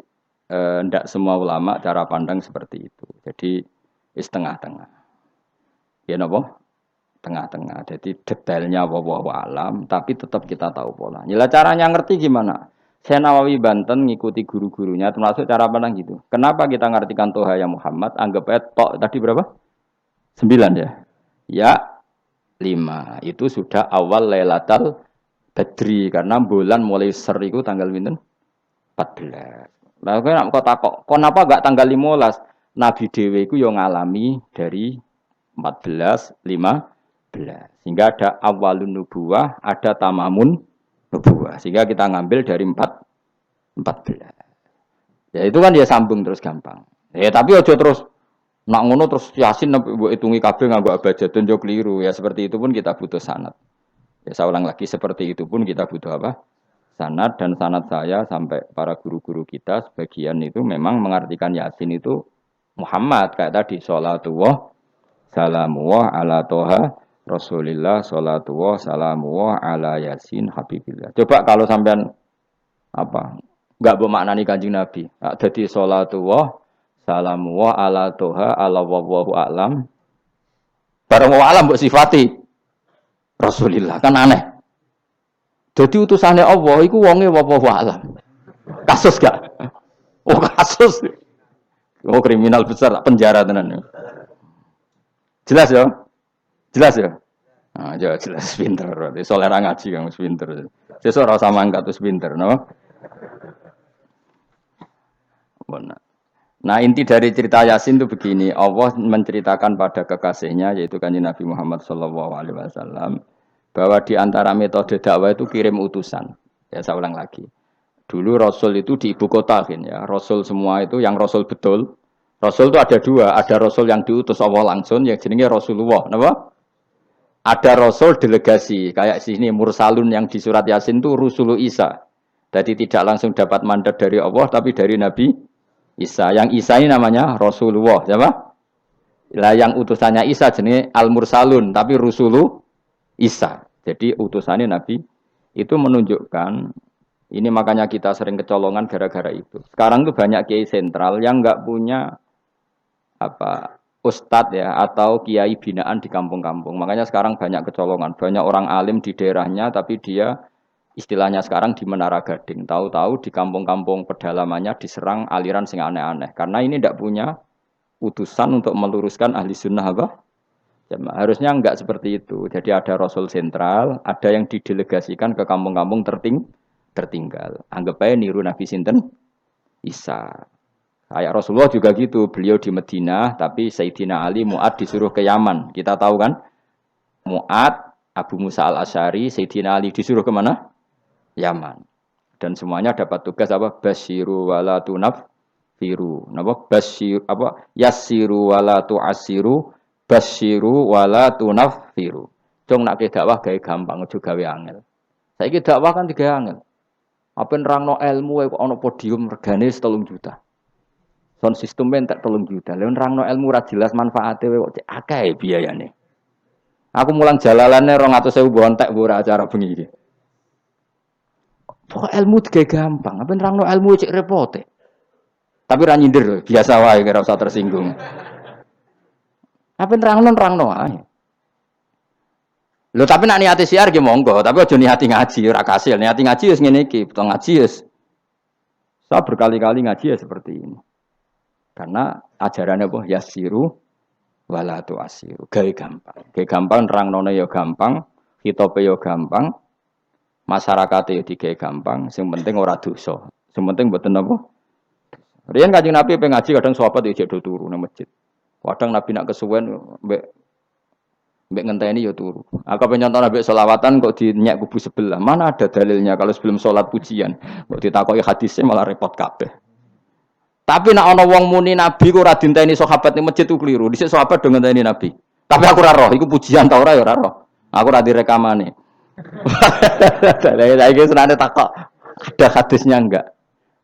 Speaker 1: ndak semua ulama cara pandang seperti itu. Jadi setengah-tengah. Ya napa? Tengah-tengah. Jadi detailnya wallahu alam, tapi tetap kita tahu pola. Nila caranya ngerti gimana? Saya Nawawi Banten ngikuti guru-gurunya, termasuk cara pandang gitu. Kenapa kita ngartikan Toha ya Muhammad? Anggap aja tok tadi berapa? 9 ya. Ya 5. Itu sudah awal Lailatul Badri karena bulan mulai ser itu tanggal pinten? 14. Lah kok takok, kenapa enggak tanggal 15? Nabi dhewe iku yo ngalami dari 14, 15. Sehingga ada awalun nubuwah, ada tamamun nubuwah. Sehingga kita ngambil dari 14. Ya itu kan dia sambung terus gampang. Ya tapi aja terus nak ngono terus Yasin mbok hitungi kabeh nganggo abjadun yo keliru. Ya seperti itu pun kita butuh sanad. Ya saya ulang lagi seperti itu pun kita butuh apa? Sanad dan sanad saya sampai para guru-guru kita sebagian itu memang mengartikan Yasin itu Muhammad kayak tadi sholatullah salamullah ala toha Rasulillah sholatullah salamullah ala Yasin Habibillah. Coba kalau sampean apa enggak bermaknani Kanjeng Nabi. Jadi sholatullah salamullah ala toha ala wallahu a'lam. Barang wa alam mbok sifati Rasulillah kan aneh. Jadi utusannya Allah iku wonge wallahu a'lam. Kasus gak? Oh kasus. Oh kriminal besar penjara tenan. Jelas ya? Jelas ya? Nah, ya jelas pinter. Soalnya orang ngaji kamu pinter. Sesuk ora sama angkat terus pinter, no? Benar. Nah, inti dari cerita Yasin itu begini, Allah menceritakan pada kekasihnya yaitu Kanjeng Nabi Muhammad sallallahu alaihi wasallam bahwa di antara metode dakwah itu kirim utusan. Ya, saya ulang lagi. Dulu Rasul itu di ibu kota kan ya. Rasul semua itu yang Rasul betul. Rasul itu ada dua, ada Rasul yang diutus Allah langsung yang jenenge Rasulullah, napa? Ada Rasul delegasi, kayak sini Mursalun yang di surat Yasin itu Rusulu Isa. Jadi tidak langsung dapat mandat dari Allah tapi dari Nabi Isa. Yang Isa ini namanya Rasulullah, siapa? Lah yang utusannya Isa jenenge Al-Mursalun tapi Rusulu Isa. Jadi utusannya Nabi itu menunjukkan ini makanya kita sering kecolongan gara-gara itu. Sekarang tuh banyak kiai sentral yang enggak punya apa ustadz ya atau kiai binaan di kampung-kampung. Makanya sekarang banyak kecolongan, banyak orang alim di daerahnya tapi dia istilahnya sekarang di Menara Gading. Tahu-tahu di kampung-kampung pedalamannya diserang aliran sing aneh-aneh. Karena ini tidak punya utusan untuk meluruskan ahli sunnah apa? Harusnya enggak seperti itu. Jadi ada Rasul sentral, ada yang didelegasikan ke kampung-kampung tertinggal. Anggap aja niru Nabi Sinten Isa. Kayak Rasulullah juga gitu, beliau di Madinah, tapi Sayyidina Ali Mu'ad disuruh ke Yaman. Kita tahu kan? Mu'ad, Abu Musa al-Asy'ari, Sayyidina Ali disuruh ke mana? Yaman. Dan semuanya dapat tugas apa? Basyiru wala tunaffiru. Napa? Basyir apa? Yassiru wala tu'assiru, basyiru wala tunaffiru. Jong nak ke dakwah gawe gampang aja gawe angel. Saiki dakwah kan digawe angel. Apa nerangno ilmu kok ana podium regane 3 juta. Sound system entek 3 juta. Lha nerangno ilmu ra jelas manfaate kok cek akeh biayane. Aku mulang jalalane 200.000 bontek ora acara bengi iki. Pokok ilmu digawe gampang, apa nerangno ilmu cek repote. Tapi ra nyindir, biasa wae ora usah tersinggung. Tapi nerangno ae. Lho tapi nak niati siar ki monggo, tapi aja niati ngaji ora kasil. Niati ngaji wis ngene iki, butuh ngaji wis. Saya berkali-kali ngaji ya seperti ini. Karena ajarannya apa? Yasiru wala tu'asiru. Gawe gampang. Gawe gampang nerangnone ya gampang, hitope ya gampang, masyarakate ya digawe gampang, sing penting ora dosa. Sing penting mboten apa? Riyen Kanjeng Nabi pengen ngaji kadang sahabat ya jek do turu nang masjid. Kadang Nabi nak kesuwen mbek ngenteni ya turu. Aku pengen nyontoh Nabi selawatan kok dinyek kubu sebelah. Mana ada dalilnya kalau sebelum sholat pujian. Kok ditakoki hadisnya malah repot kabeh. Tapi nak ana wong muni Nabi kok ora dinteni sahabat ning masjid ku keliru. Dhisik sahabat do ngenteni Nabi. Tapi aku ora roh, iku pujian ta ora ya ora roh. Aku ora direkamane. Lah iki senane takok ada hadisnya enggak?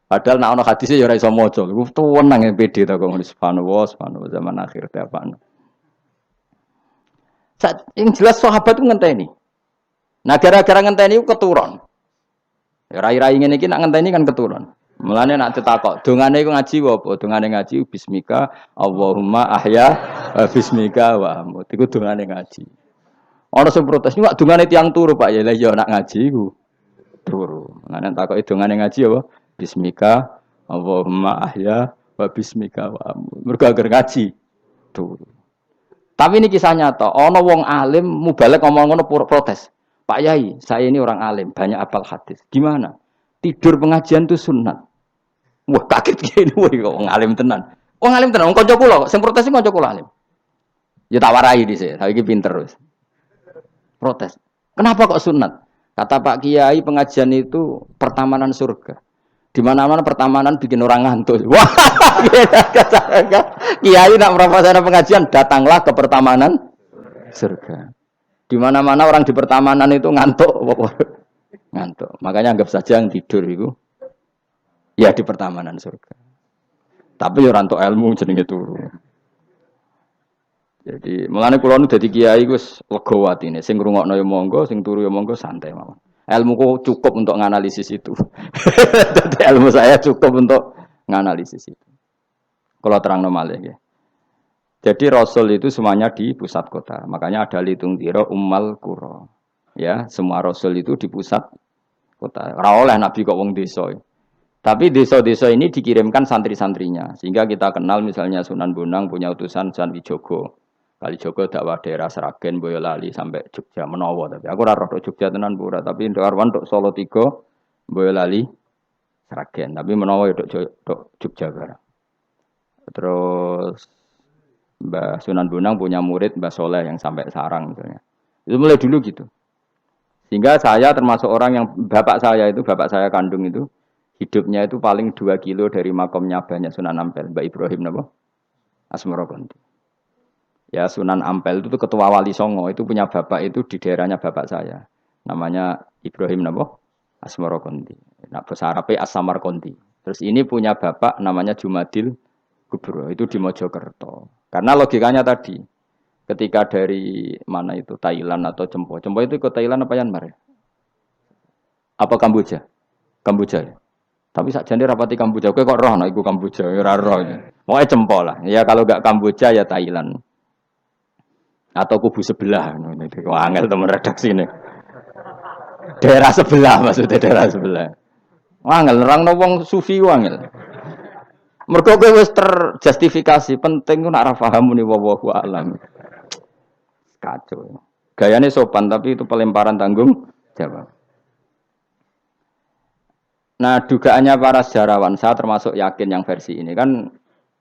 Speaker 1: Padahal nak ana hadisnya ya ora iso maca. Iku tuwenang PD ta kok ngono subhanallah zaman akhir ta apa. Yang jelas sahabat itu ngenteni. Nah gara-gara ngenteni itu keturun. Rai-rai ngene iki nak ngenteni kan keturun. Mulane nak ditakok, dongane iku ngaji apa? Dongane ngaji bismika Allahumma ahya bismika wa amut. Iku dongane ngaji. Ana sing protes, "Nek dongane tiyang turu, Pak." Ya lha ya nak ngaji iku turu. Mulane takoki dongane ngaji apa? Bismika Allahumma ahya wa bismika wa amut. Mergo agar ngaji turu. Tapi ini kisah nyata. Ono wong alim mubalek ngomong ngono protes. Pak Yai, saya ini orang alim, banyak apal hadis. Gimana? Tidur pengajian itu sunat. Wah kaget gini, wah wong alim tenan. Wong alim tenan, wong kanca kula kok. Sing protes iki kanca kula alim. Ya tak warai dhisik, saiki pinter wis. Protes. Kenapa kok sunat? Kata Pak Kiai pengajian itu pertamanan surga. Di mana-mana pertamanan bikin orang ngantuk. Wah, Kiai nak merasakan pengajian, datanglah ke pertamanan surga. Di mana-mana orang di pertamanan itu ngantuk, ngantuk. Makanya anggap saja yang tidur itu, ya di pertamanan surga. Tapi orang untuk ilmu jenenge turu. Jadi, mulane kula nu dadi kiai wis lega atine. Sing ngrungokno ya monggo, sing turu ya monggo santai mawon. Ilmuku cukup untuk menganalisis itu. Jadi ilmu saya cukup untuk menganalisis itu. Kalau terang malih ya. Jadi Rasul itu semuanya di pusat kota. Makanya ada litung tiro ummal qura. Ya, semua Rasul itu di pusat kota. Ora oleh Nabi kok wong desa. Tapi desa-desa ini dikirimkan santri-santrinya. Sehingga kita kenal misalnya Sunan Bonang punya utusan Sunan Wijogo. Kalijogo dakwah daerah Sragen, Boyolali sampai Jogja menawa tapi aku ora roh Jogja tenan pura tapi Arwan tok Solo 3 Boyolali Sragen tapi menawa tok Jogja barang. Terus Mbah Sunan Bonang punya murid Mbah Soleh yang sampai Sarang misalnya. Itu mulai dulu gitu. Sehingga saya termasuk orang yang bapak saya kandung itu hidupnya itu paling 2 kilo dari makamnya banyak Sunan Ampel, Mbah Ibrahim napa? Asmara Konti. Ya Sunan Ampel itu ketua wali Songo itu punya bapak itu di daerahnya bapak saya. Namanya Ibrahim napa? Asmara Konti. Nah bahasa Arabnya As-Samar Konti. Terus ini punya bapak namanya Jumadil Kubro itu di Mojokerto. Karena logikanya tadi ketika dari mana itu Thailand atau Cempo. Cempo itu ke Thailand apa Myanmar? Apa Kamboja? Kamboja ya. Tapi sakjane rapati Kamboja kowe kok roh nek iku Kamboja ora roh. Pokoke Cempo lah. Ya kalau enggak Kamboja ya Thailand. Atau kubu sebelah, kok angel teman redaksi ini. Daerah sebelah maksudnya daerah sebelah. Angel nerang wong sufi angel. Mergo kowe wis terjustifikasi, penting ku nak ra paham muni wallahu alam. Kacau. Gayane sopan tapi itu pelemparan tanggung jawab. Nah, dugaannya para sejarawan, saya termasuk yakin yang versi ini kan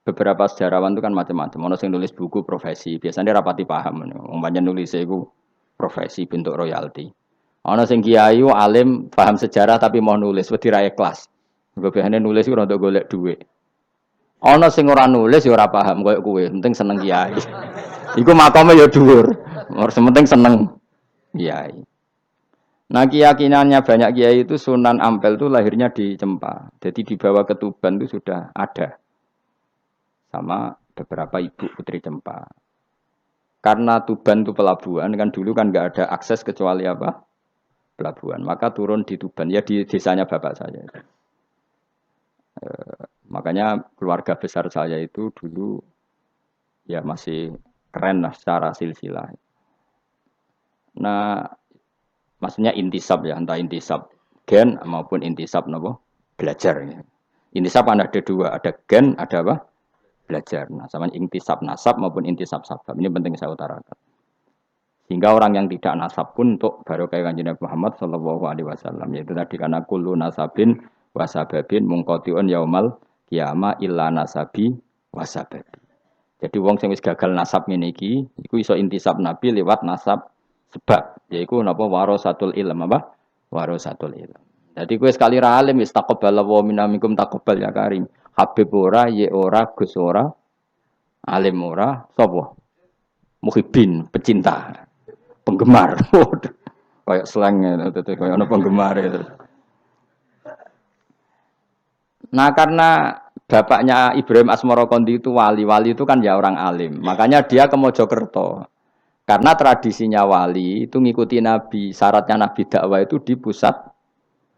Speaker 1: beberapa sejarawan itu kan macam-macam. Ono sing nulis buku profesi, biasanya rapati paham. Umpamanya nulis itu profesi bentuk royalti. Ono sing kiai alim paham sejarah tapi mau nulis wedi ra ikhlas. Biasane nulis ku untuk golek duit. Ono sing ora nulis ya ora paham koyo kowe, penting seneng kiai. Iku makame ya dhuwur. Penting seneng kiai. Nah keyakinannya banyak kiai itu Sunan Ampel itu lahirnya di Cempa. Jadi dibawa ke Tuban itu sudah ada. Sama beberapa ibu putri Cempa. Karena Tuban itu pelabuhan, kan dulu kan nggak ada akses kecuali apa? Pelabuhan. Maka turun di Tuban, ya di desanya bapak saya. Makanya keluarga besar saya itu dulu ya masih keren lah secara silsilah. Nah, maksudnya intisab ya, entah intisab gen maupun intisab nopo belajar. Ya. Intisab kan ada dua, ada gen, ada apa? Belajar. Nah, sama intisab nasab maupun intisab sabab. Ini penting saya utarakan. Sehingga orang yang tidak nasab pun untuk barokah kanjeng Nabi Muhammad Shallallahu Alaihi Wasallam yaitu tadi karena kullu nasabin wasababin mungkotiun yaumal kiamah illa nasabi wasababi. Jadi wong sing wis gagal nasab ngene iki iku iso intisab Nabi lewat nasab sebab yaiku napa warasatul ilm apa? Warasatul ilm. Jadi kowe sekali ra alim wis taqabbal wa minamikum taqabbal ya karim. Habib ora, ye ora, Gus ora, alim ora, sapa? Muhibbin, pecinta. Penggemar. Kayak slangnya kayak ono penggemar itu. Nah, karena bapaknya Ibrahim Asmara Kondi itu wali itu kan ya orang alim. Makanya dia ke Mojokerto. Karena tradisinya wali itu ngikuti Nabi. Syaratnya Nabi dakwah itu di pusat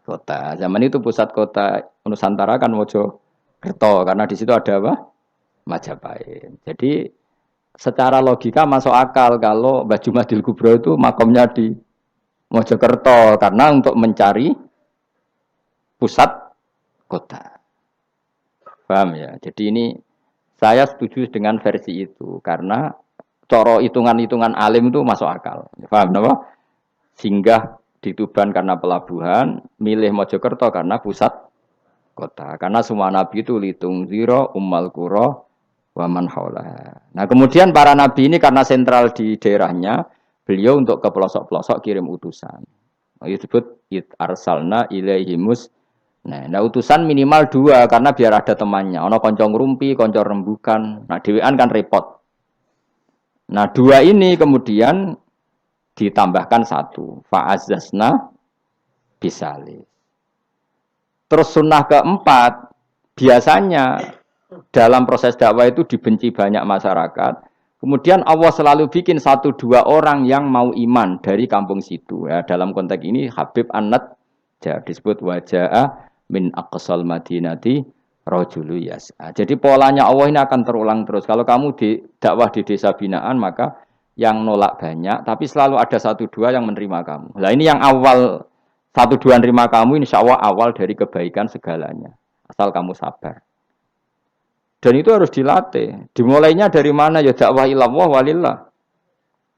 Speaker 1: kota. Zaman itu pusat kota Nusantara kan Mojokerto. Karena di situ ada apa? Majapahit. Jadi secara logika masuk akal kalau Mbah Jumadil Kubro itu makomnya di Mojokerto karena untuk mencari pusat kota. Paham ya? Jadi ini saya setuju dengan versi itu karena coro hitungan-hitungan alim itu masuk akal. Paham napa? Singgah di Tuban karena pelabuhan, milih Mojokerto karena pusat kota. Karena semua nabi itu litung ziro ummal qura waman haula. Nah, kemudian para nabi ini karena sentral di daerahnya, beliau untuk ke pelosok-pelosok kirim utusan. Itu disebut arsalna ilaihimus. Nah, utusan minimal 2 karena biar ada temannya. Ono konco ngrumpi, konco rembukan. Nah, dhewean kan repot. Nah, 2 ini kemudian ditambahkan 1. Fa'azzasna bisali. Terus sunnah keempat, biasanya dalam proses dakwah itu dibenci banyak masyarakat. Kemudian Allah selalu bikin 1-2 orang yang mau iman dari kampung situ. Ya, dalam konteks ini Habib An-Nat disebut wajah min aqsal madinati rajulu yas'a. Jadi polanya Allah ini akan terulang terus. Kalau kamu di dakwah di desa binaan maka yang nolak banyak, tapi selalu ada 1-2 yang menerima kamu. Nah ini yang awal 1-2 menerima kamu, insya Allah awal dari kebaikan segalanya. Asal kamu sabar. Dan itu harus dilatih. Dimulainya dari mana? Ya dakwah ilallah walillah.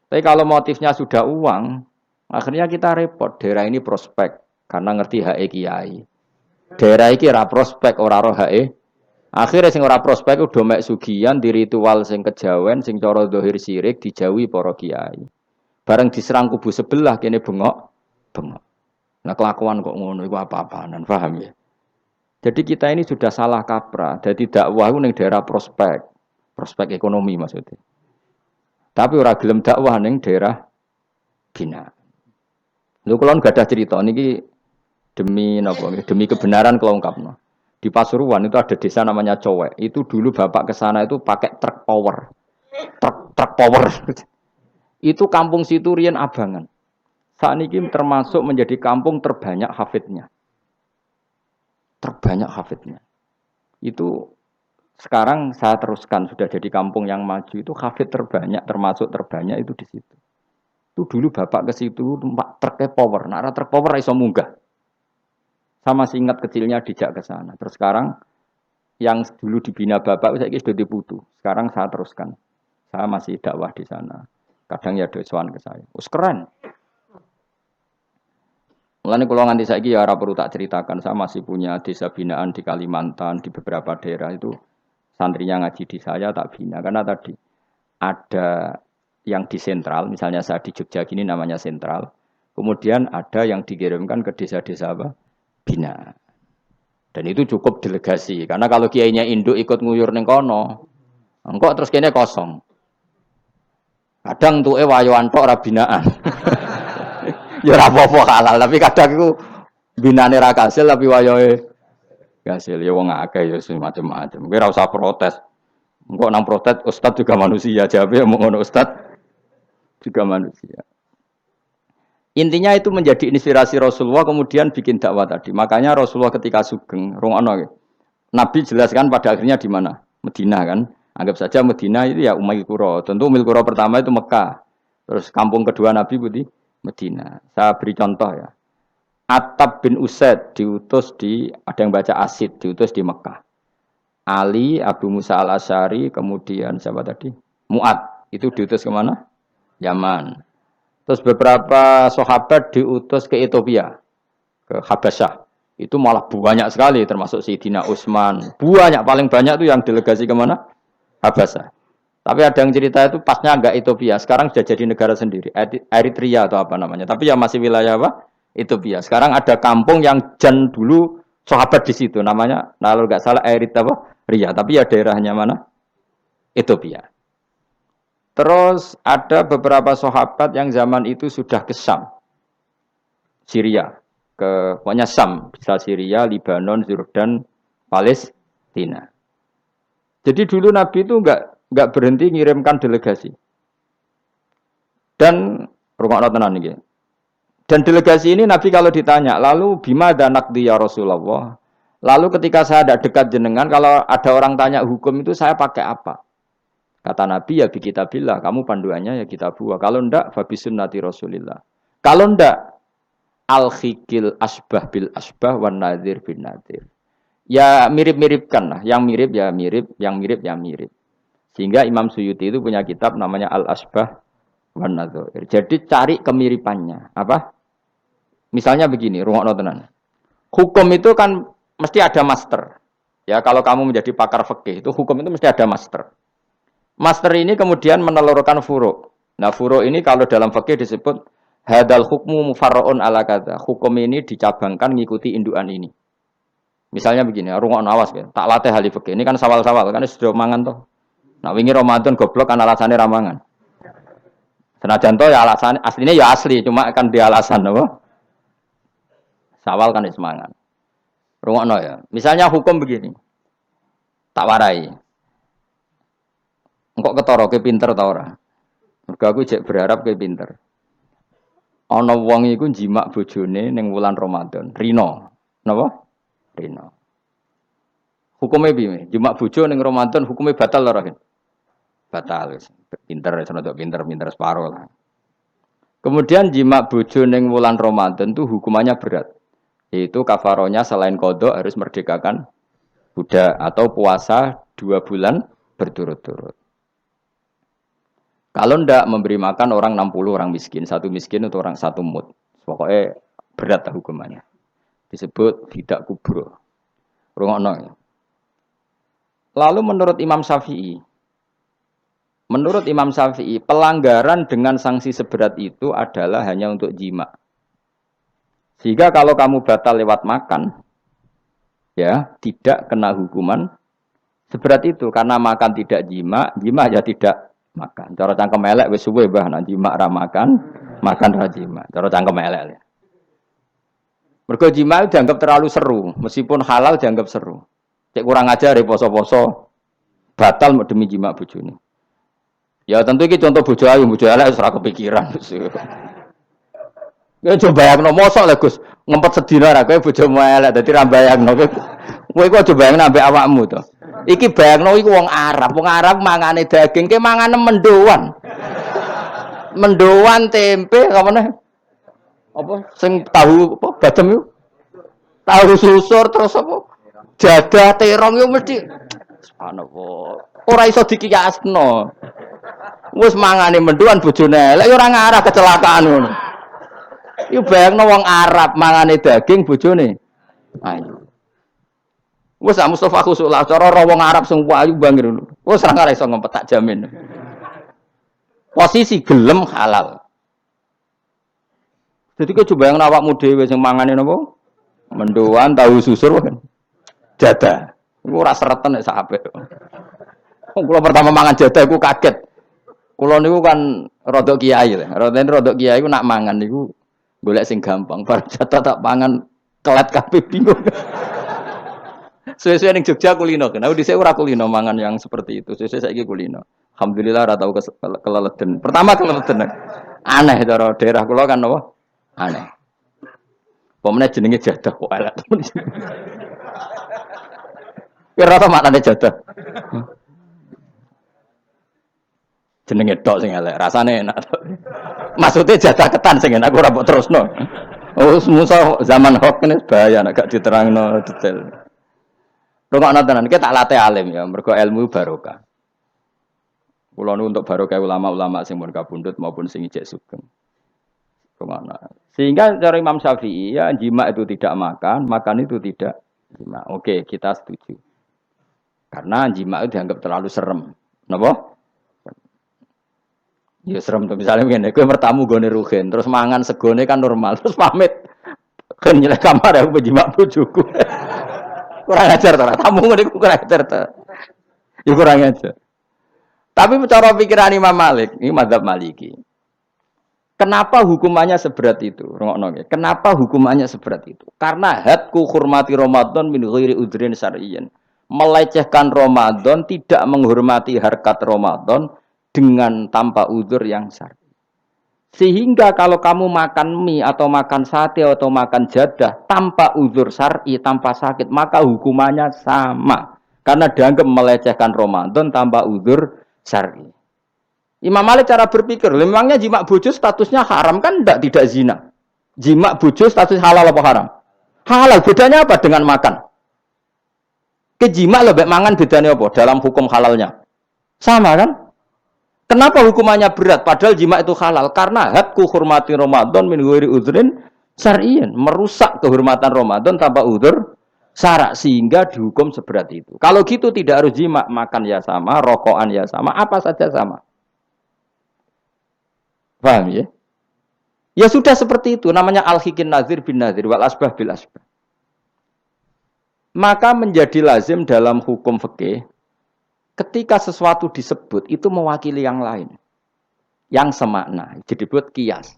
Speaker 1: Tapi kalau motifnya sudah uang, akhirnya kita repot. Daerah ini prospek karena ngerti HE kiai. Daerah ini ora prospek ora roh HE. Akhirnya sing ora prospek udah mek sugihan di ritual sing kejawen, sing cara dohir sirik dijauhi para kiai. Bareng diserang kubu sebelah kene bengok. Nah kelakuan kok ngono iku apa-apaan, paham ya? Jadi kita ini sudah salah kaprah. Jadi dakwah itu ning daerah prospek ekonomi maksudnya. Tapi ora gelem dakwah ning daerah bina. Lho kula gak ada cerita niki demi napa? Demi kebenaran kula ungkapno. Di Pasuruan itu ada desa namanya Cowek. Itu dulu bapak ke sana itu pakai truk power. Truk power. Itu kampung situ riyen abangan. Saat ini termasuk menjadi kampung terbanyak hafidnya. Itu sekarang saya teruskan sudah jadi kampung yang maju itu hafid terbanyak termasuk terbanyak itu di situ. Itu dulu bapak ke situ tempat truknya power, nah truk power iso munggah. Sama masih ingat kecilnya dijak ke sana. Terus sekarang yang dulu dibina bapak saya sudah diputu. Sekarang saya teruskan. Saya masih dakwah di sana. Kadang ya dosoan ke saya. Us keren. Mulane kula nganti saiki ya ora perlu tak ceritakan, saya masih punya desa binaan di Kalimantan, di beberapa daerah itu santrinya ngaji di saya tak bina karena tadi ada yang di sentral, misalnya saya di Jogja gini namanya sentral. Kemudian ada yang dikirimkan ke desa-desa apa? Bina. Dan itu cukup delegasi karena kalau kiainya induk ikut nguyur ning kono, engko terus kene kosong. Kadang tuke wayoan tok ora binaan. Ya ora apa-apa halal, tapi kadang iku binane ra kasil tapi wayahe kasil. Ya wong akeh ya macam-macam. Kowe ora usah protes. Engko nang protes ustaz juga manusia, jawabe mau ngono ustaz juga manusia. Intinya itu menjadi inspirasi Rasulullah kemudian bikin dakwah tadi. Makanya Rasulullah ketika sugeng, rungono Nabi jelaskan pada akhirnya di mana? Medina kan. Anggap saja Medina itu ya Umayyah Qura. Tentu Umayyah Qura pertama itu Mekah. Terus kampung kedua Nabi di Medina. Saya beri contoh ya. Attab bin Usaid diutus di, ada yang baca Asid, diutus di Mekah. Ali, Abu Musa al-Asy'ari, kemudian siapa tadi? Mu'ad. Itu diutus kemana? Yaman. Terus beberapa sahabat diutus ke Ethiopia, ke Habasyah. Itu malah banyak sekali, termasuk Sayyidina Utsman. Banyak, paling banyak itu yang delegasi kemana? Habasyah. Tapi ada yang cerita itu pasnya enggak Ethiopia. Sekarang sudah jadi negara sendiri. Eritrea atau apa namanya. Tapi ya masih wilayah apa? Ethiopia. Sekarang ada kampung yang jan dulu sahabat di situ. Namanya, kalau enggak salah Eritrea. Tapi ya daerahnya mana? Ethiopia. Terus ada beberapa sahabat yang zaman itu sudah ke Syam. Syria. Pokoknya Syam. Bisa Syria, Libanon, Jordan, Palestina. Jadi dulu Nabi itu enggak berhenti ngirimkan delegasi. Dan rumah tenan iki. Dan delegasi ini Nabi kalau ditanya, lalu bima danakdi ya Rasulullah. Lalu ketika saya tidak dekat jenengan, kalau ada orang tanya hukum itu saya pakai apa? Kata Nabi ya bi kitabillah, kamu panduannya ya kitabullah. Kalau ndak fa bi sunnati Rasulillah. Kalau ndak al-khikil asbah bil asbah wan nadhir bin nadhir. Ya mirip-miripkan lah, yang mirip ya mirip, yang mirip ya mirip. Sehingga Imam Suyuti itu punya kitab namanya Al-Asbah wan Nadhair. Jadi cari kemiripannya. Apa? Misalnya begini, rungokno tenan. Hukum itu kan mesti ada master. Ya, kalau kamu menjadi pakar fikih itu hukum itu mesti ada master. Master ini kemudian menelurkan furu'. Nah, furu' ini kalau dalam fikih disebut hadal hukmu mufarra'un ala kadza. Hukum ini dicabangkan ngikuti indukan ini. Misalnya begini, rungokno awas ya. Tak latih ahli fikih. Ini kan sawal-sawal kan sudah mangan toh. Nah, wingi Ramadan goblok kan alasannya ramangan. Senajan toh ya alasan aslinya ya asli, cuma kan dia alasan apa? Sawal kan semangat. Rungokno ya. Misalnya hukum begini. Tak warai. Engkok ketara ke pinter ta ora? Mergo aku jek berharap ke pinter. Ana wong iku njimak bojone ning wulan Ramadan. Rino. Napa? Rino. Hukumnya piye? Njimak bojo ning Ramadan hukumnya batal ora? Batal wis. Pinter pinter separuh lah. Kemudian jimak bojo ning wulan Ramadan itu hukumannya berat. Yaitu kafaronya selain kodok harus merdekakan budak atau puasa 2 bulan berturut-turut. Kalau ndak memberi makan orang 60 orang miskin, satu miskin untuk orang satu mud. Pokoknya berat hukumannya. Disebut tidak kubro. Rungokno. Lalu menurut Imam Syafi'i, pelanggaran dengan sanksi seberat itu adalah hanya untuk jima. Sehingga kalau kamu batal lewat makan, ya tidak kena hukuman seberat itu. Karena makan tidak jima, jima ya tidak makan. Cara cangkem elek wis suwe bah nak jima ra makan ra jima. Cara cangkem elek. Mergo jima dianggap terlalu seru, meskipun halal dianggap seru. Cek kurang ajar poso-poso batal demi jima bojone. Ya tentu ini contoh bojo ayu, bojo elek wis ora kepikiran. Ya coba bayangno mosok lho Gus, ngempet sedina ra kowe bojomu elek dadi ra bayangno. Kowe kok coba bayangno ambek awakmu to. Iki bayangno iku wong Arab mangane daging, ke mangane mendoan. Mendoan tempe apa meneh? Apa sing tahu apa badem yo? Tahu susur terus apa? Jadah terong yo mesti subhanallah. Ora iso dikiyasno. Wis mangane mendoan bojone elek ora ngarah kecelakaan ngono. Iku bayangno wong Arab mangane daging bojone ayu. Wes Mustafa khusulah cara wong Arab sing ayu bangir ngono. Wes ora ngarah iso ngempet tak jamin. Posisi gelem halal. Jadi kok coba yang awakmu dhewe sing mangane napa? Mendoan tahu susur kan. Jadah. Iku ora sereten nek sak apik. Kula pertama mangan jadah iku kaget. Kula niku kan rodok kiai lho. Rodok kiai iku nak mangan niku golek sing gampang. Bar jatah tak pangan kelet kabeh bingung. Suwe-suwe ning Jogja kulino kan. Aku dhisik ora kulino mangan yang seperti itu. Suwe-suwe saiki kulino. Alhamdulillah ora tau keleleden. Pertama keleleden. Aneh cara daerah kula kan apa? Aneh. Pemene jenenge jadah kok elek. Kira apa maknane jadah? Jenenge tok sing elek, rasane enak. Maksudnya jadah ketan sing enak ora mbok terusno. Oh, musa zaman hoax ini bahaya nek gak diterangno detail. Rungokno tenan, kita tak latih alim ya, mergo ilmu barokah. Kula nu untuk barokah ulama-ulama sing pun kabundut maupun sing ijek sugeng. Rungokno. Sehingga cara Imam Syafi'i ya jima itu tidak makan, makan itu tidak jima. Oke, kita setuju. Karena jima itu dianggap terlalu serem. Napa? Ya serem tuh misalnya begini, gue bertamu gue neruhin, terus mangan segone kan normal, terus pamit, kan nyelek kamar aku berjimak bujuku, kurang ajar tuh, tamu gue kurang ajar tuh, ya kurang ajar. Tapi cara pikiran Imam Malik, ini mazhab Maliki, kenapa hukumannya seberat itu? Kenapa hukumannya seberat itu? Karena hadku hormati Ramadan min ghairi udhrin syar'iyyin, melecehkan Ramadan, tidak menghormati harkat Ramadan dengan tanpa uzur yang syar'i. Sehingga kalau kamu makan mie atau makan sate atau makan jadah tanpa uzur syar'i, tanpa sakit, maka hukumannya sama. Karena dianggap melecehkan Ramadan tanpa uzur syar'i. Imam Malik cara berpikir, memangnya jima bojo statusnya haram kan tidak zina. Jima bojo status halal apa haram? Halal, bedanya apa dengan makan? Kejima lebih mangan bedanya apa dalam hukum halalnya? Sama kan? Kenapa hukumannya berat? Padahal jima itu halal. Karena hadku hormati Ramadan min ghairi udhrin syar'iyyin. Merusak kehormatan Ramadan tanpa udhur syarak. Sehingga dihukum seberat itu. Kalau gitu tidak harus jima. Makan ya sama, rokokan ya sama, apa saja sama. Paham ya? Ya sudah seperti itu. Namanya al-hikin nazir bin nazir. Wal asbah bil asbah. Maka menjadi lazim dalam hukum fikih. Ketika sesuatu disebut, itu mewakili yang lain. Yang semakna. Jadi buat kias.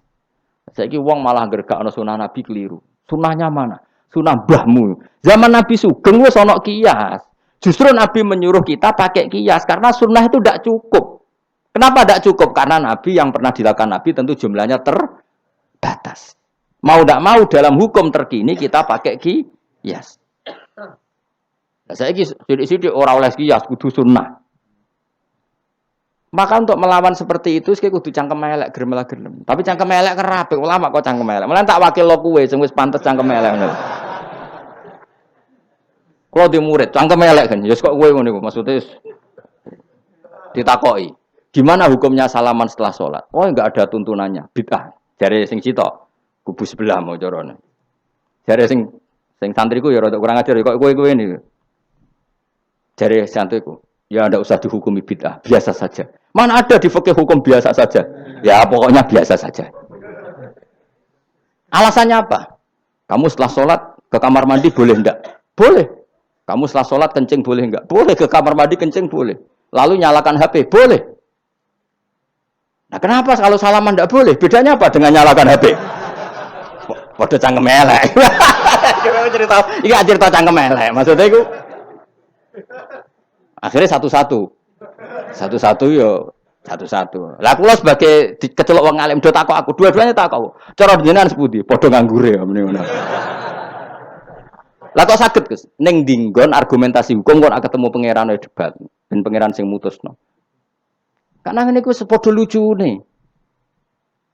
Speaker 1: Saiki wong malah gergakno sunah Nabi keliru. Sunahnya mana? Sunah mbahmu. Zaman Nabi Sugeng wis ana kias. Justru Nabi menyuruh kita pakai kias. Karena sunnah itu tidak cukup. Kenapa tidak cukup? Karena Nabi yang pernah dilakukan Nabi tentu jumlahnya terbatas. Mau tidak mau dalam hukum terkini kita pakai kias. Saya sidik-sidik orang oleh kias kudu sunnah. Maka untuk melawan seperti itu saya kudu cangkem elek gerem. Tapi cangkem elek kerape ulama kok cangkem elek. Mulane tak wakil lo kowe sing wis pantes cangkem elek ngono. Kalau di murid cangkem elek kan, ya kok kowe ngono iku maksudnya ditakoki. Gimana hukumnya salaman setelah sholat? Oh enggak ada tuntunannya, bid'ah. Jare sing cita kubu sebelah mau carane. Jare sing santriku ya rada kurang ajar kok kowe ini. Jare santriku, ya ndak usah dihukumi bid'ah, biasa saja. Mana ada di fikih hukum biasa saja? Ya pokoknya biasa saja. Alasannya apa? Kamu setelah sholat ke kamar mandi boleh enggak? Boleh. Kamu setelah sholat kencing boleh enggak? Boleh. Ke kamar mandi kencing boleh. Lalu nyalakan HP boleh. Nah kenapa kalau salaman enggak boleh? Bedanya apa dengan nyalakan HP? Waduh cangkem elek. Iya cerita cangkem elek. Maksudnya itu akhirnya satu-satu yo satu-satu. Lah kula sebagai kecelok wong alim do takok aku, dua-duanya takok. Cara jenengan sepundi? Padha nganggure ya mrene ngono. Lah kok saged Gus? Ning dinggon argumentasi hukum kok ketemu pangeran debat, ben pangeran sing mutusno. Karena ngene iku sepadha lucune.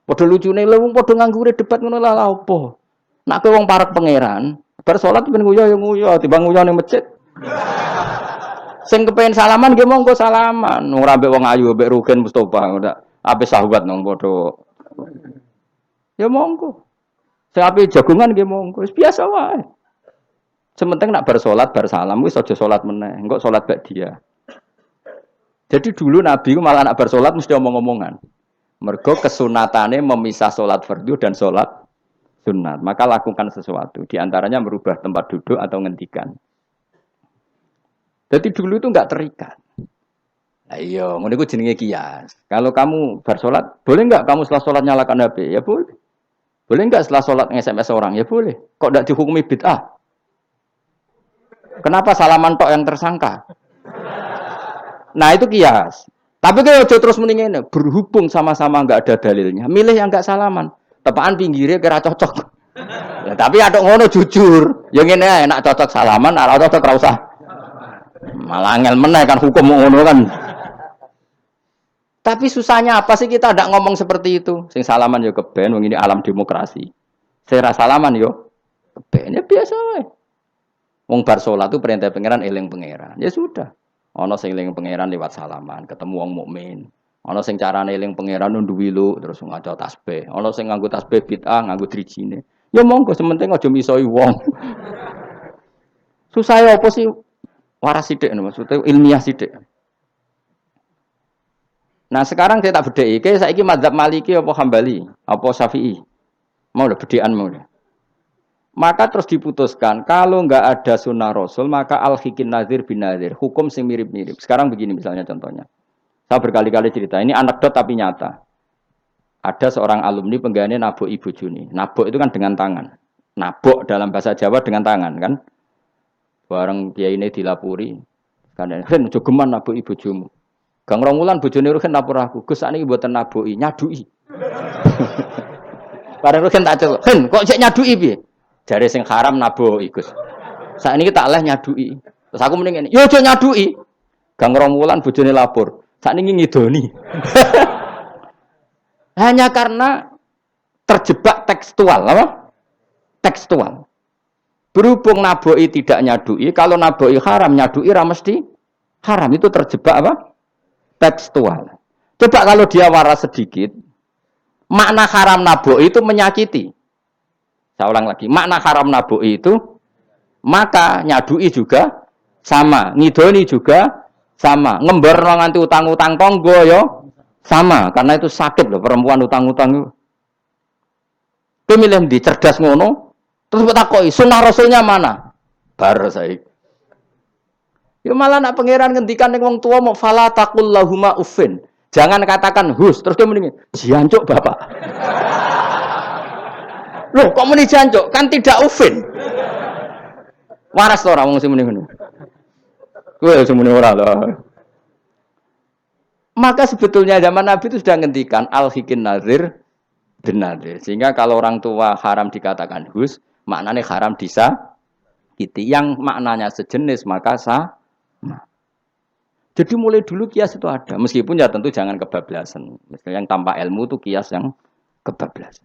Speaker 1: Padha lucune lho wong padha nganggure debat ngono lah opo. Nek kowe wong parek pangeran, bar salat ben nguyu ya nguyu, timbang nguyu ning masjid. Sing kepengin salaman nggih monggo salaman. Ora mbek wong ayu mbek Rugen Mustofa ndak ape sahabat nang padha. Ya monggo. Sing ape jagongan nggih monggo. Wis biasa wae. Sementing nak bar salat bar salam wis aja salat meneh. Engko salat bak dia. Jadi dulu Nabi ku malah nak bar salat mesti omong-omongan. Mergo kesunatane memisah salat fardu dan salat sunat. Maka lakukan sesuatu. Di antaranya merubah tempat duduk atau ngendikan. Jadi dulu itu enggak terikat. Nah iya, ngono iku jenenge kias. Kalau kamu bar salat, boleh enggak kamu setelah salat nyalakan HP? Ya boleh. Boleh enggak setelah salat nge-SMS orang? Ya boleh. Kok enggak dihukumi bid'ah? Kenapa salaman tok yang tersangka? Nah itu kias. Tapi kalau terus mendingin berhubung sama-sama enggak ada dalilnya, milih yang enggak salaman. Tepaan pinggirnya kira cocok. Ya, tapi ada ngono jujur. Yang ini enak cocok salaman, ora cocok ra usah. Malah angel meneh kan hukum ngono kan. Tapi susahnya apa sih kita tidak ngomong seperti itu? Sing salaman yo keben, wong ini alam demokrasi. Saya salaman yo keben ya biasa wae. Wong bar salat itu perintah pangeran eling pangeran. Ya sudah. Ana sing eling pangeran lewat salaman, ketemu wong mukmin. Ana sing carane eling pangeran nundu wilu terus ngaca tasbih. Ana sing nganggo tasbih bid'ah, nganggo drijine. Ya monggo sementing aja misoi wong. Susah ya apa sih? Waras sithik maksudnya ilmiah sithik. Nah sekarang saya tak bedheki, kayak saiki mazhab Maliki apa Hambali, apa Syafi'i. Mau udah bedekan mau udah. Maka terus diputuskan kalau enggak ada sunnah Rasul maka al-hikin nazir bin nazir, hukum sing mirip-mirip. Sekarang begini misalnya contohnya. Saya berkali-kali cerita, ini anekdot tapi nyata. Ada seorang alumni penggaweane nabok ibu Juni. Nabok itu kan dengan tangan. Nabok dalam bahasa Jawa dengan tangan kan. Bareng kiai ini dilapuri. Kan ben jogeman nabok ibu bojomu. Gang Romulan bojone Ruhin lapor aku, Gus sakniki mboten naboki, nyaduki. Bareng Ruhin tak celuk, "Hen, kok cek nyaduki piye?" Jare sing haram naboki, Gus. Sakniki tak leh nyaduki. Terus aku mending ngene, "Yo aja nyaduki." Gang Romulan bojone lapor, sakniki ngidoni. Hanya karena terjebak tekstual, apa? Tekstual. Berhubung naboki tidak nyaduki, kalau naboki haram, nyaduki ra mesti haram. Itu terjebak apa? Tekstual. Coba kalau dia waras sedikit, makna haram naboki itu menyakiti. Saya ulang lagi, makna haram naboki itu maka nyadui juga sama, ngidoni juga sama, ngember nganti utang-utang tonggo yo sama, karena itu sakit loh perempuan utang-utang. Pemilih di cerdas ngono, terus bertakoi sunnah rasulnya mana? Bar saya. Ya malah nak pangeran ngendikan ning wong tua mau fala taqul lahuma uffin. Jangan katakan hus, terus dia mendingin jancuk bapak. Loh, kok muni jancuk? Kan tidak uffin. Waras to ora wong sing muni ngono. Kowe sing muni ora lah. Maka sebetulnya zaman Nabi itu sudah ngendikan al-hikin nazir bin nazir. Sehingga kalau orang tua haram dikatakan hus, maknanya haram disakiti. Yang maknanya sejenis maka sah. Jadi mulai dulu kias itu ada, meskipun ya tentu jangan kebablasan. Misalnya yang tanpa ilmu itu kias yang kebablasan.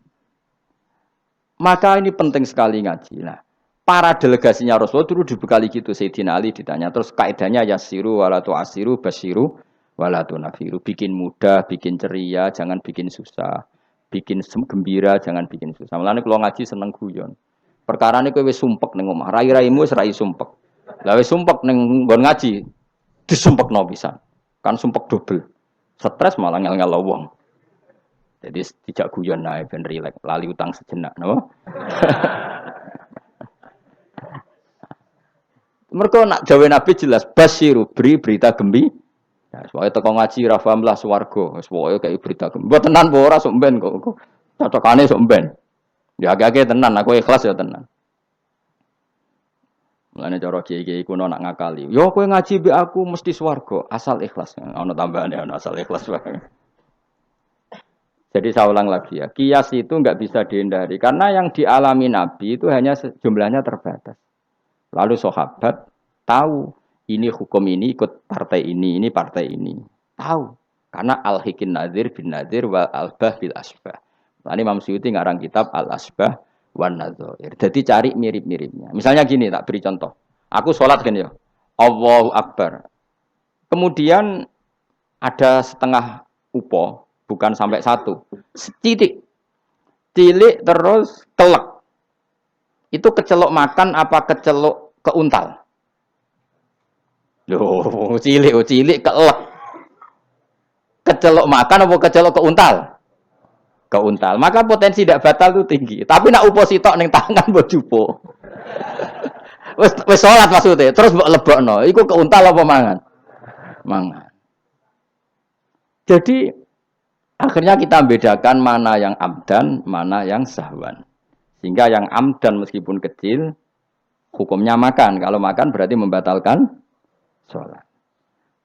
Speaker 1: Maka ini penting sekali ngaji. Nah, para delegasinya Rasulullah dulu dibekali gitu. Sayyidina Ali ditanya, terus kaidahnya yasiru walatu asiru basiru walatu nafiru. Bikin mudah, bikin ceria, jangan bikin susah. Bikin gembira, jangan bikin susah. Mulane kalau ngaji seneng guyon. Perkara ini kowe wis sumpek ning omah, rai-raimu wis rai sumpek. Lah wis sumpek ning nggon ngaji, disumpekno pisan. Kan sumpek dobel. Stres malah ngel-ngel wong. Jadi tidak guyon nae ben rileks, lali utang sejenak, napa? Mergo nak dawe Nabi jelas basiru beri berita gembira. Ya, soalnya teko ngaji ra paham lah swarga, wis pokoke kayak berita gembira. Mbok tenan apa ora sok mben kok. Cocokane sok mben. Ya agak-agak tenan, aku ikhlas ya tenan. Mulane cara kiai-kiai kuno nak ngakali. Yo kowe ngaji mbek aku mesti swarga, asal ikhlas. Ana tambahane ana asal ikhlas wae. Jadi saya ulang lagi ya, kias itu enggak bisa dihindari karena yang dialami Nabi itu hanya jumlahnya terbatas. Lalu sahabat tahu ini hukum ini ikut partai ini partai ini. Tahu. Karena al-hikin nadir bin nadir wal albah bil asbah. Ini Imam Suyuti ngarang kitab al-asbah wan nadzair. Jadi cari mirip-miripnya. Misalnya gini, tak beri contoh. Aku sholat kan ya. Allahu Akbar. Kemudian ada setengah upo, bukan sampai satu. Setitik. Cilik terus kelek. Itu kecelok makan apa kecelok keuntal? Loh, cilik kelek. Kecelok makan apa kecelok keuntal? Keuntal. Maka potensi tidak batal itu tinggi. Tapi nak upo sitok ning tangan mbok jupo. Wis salat maksudnya, terus mbok lebokno. Iku keuntal apa mangan? Mangan. Jadi akhirnya kita bedakan mana yang amdan, mana yang sahwan. Sehingga yang amdan meskipun kecil hukumnya makan. Kalau makan berarti membatalkan sholat.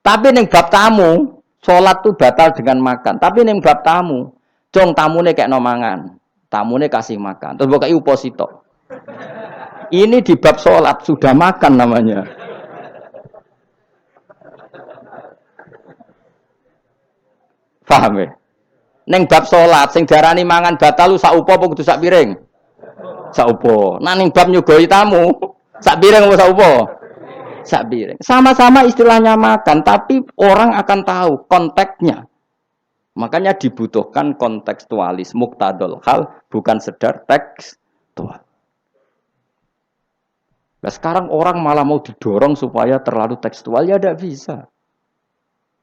Speaker 1: Tapi ning bab tamu, sholat itu batal dengan makan. Tapi ning bab tamu, cong tamune kayak no mangan, tamune kasih makan. Terus bukai uposito. Ini di bab sholat sudah makan namanya. Paham ya? Ning bab salat sing diarani mangan batal lu sak upo apa kudu sak piring? Sak upo. Nah ning bab nyugoi tamu, sak piring apa sak upo? Sak piring. Sama-sama istilahnya makan, tapi orang akan tahu konteksnya. Makanya dibutuhkan kontekstualis muktadul hal, bukan sekedar tekstual. Nah, sekarang orang malah mau didorong supaya terlalu tekstual, ya tidak bisa.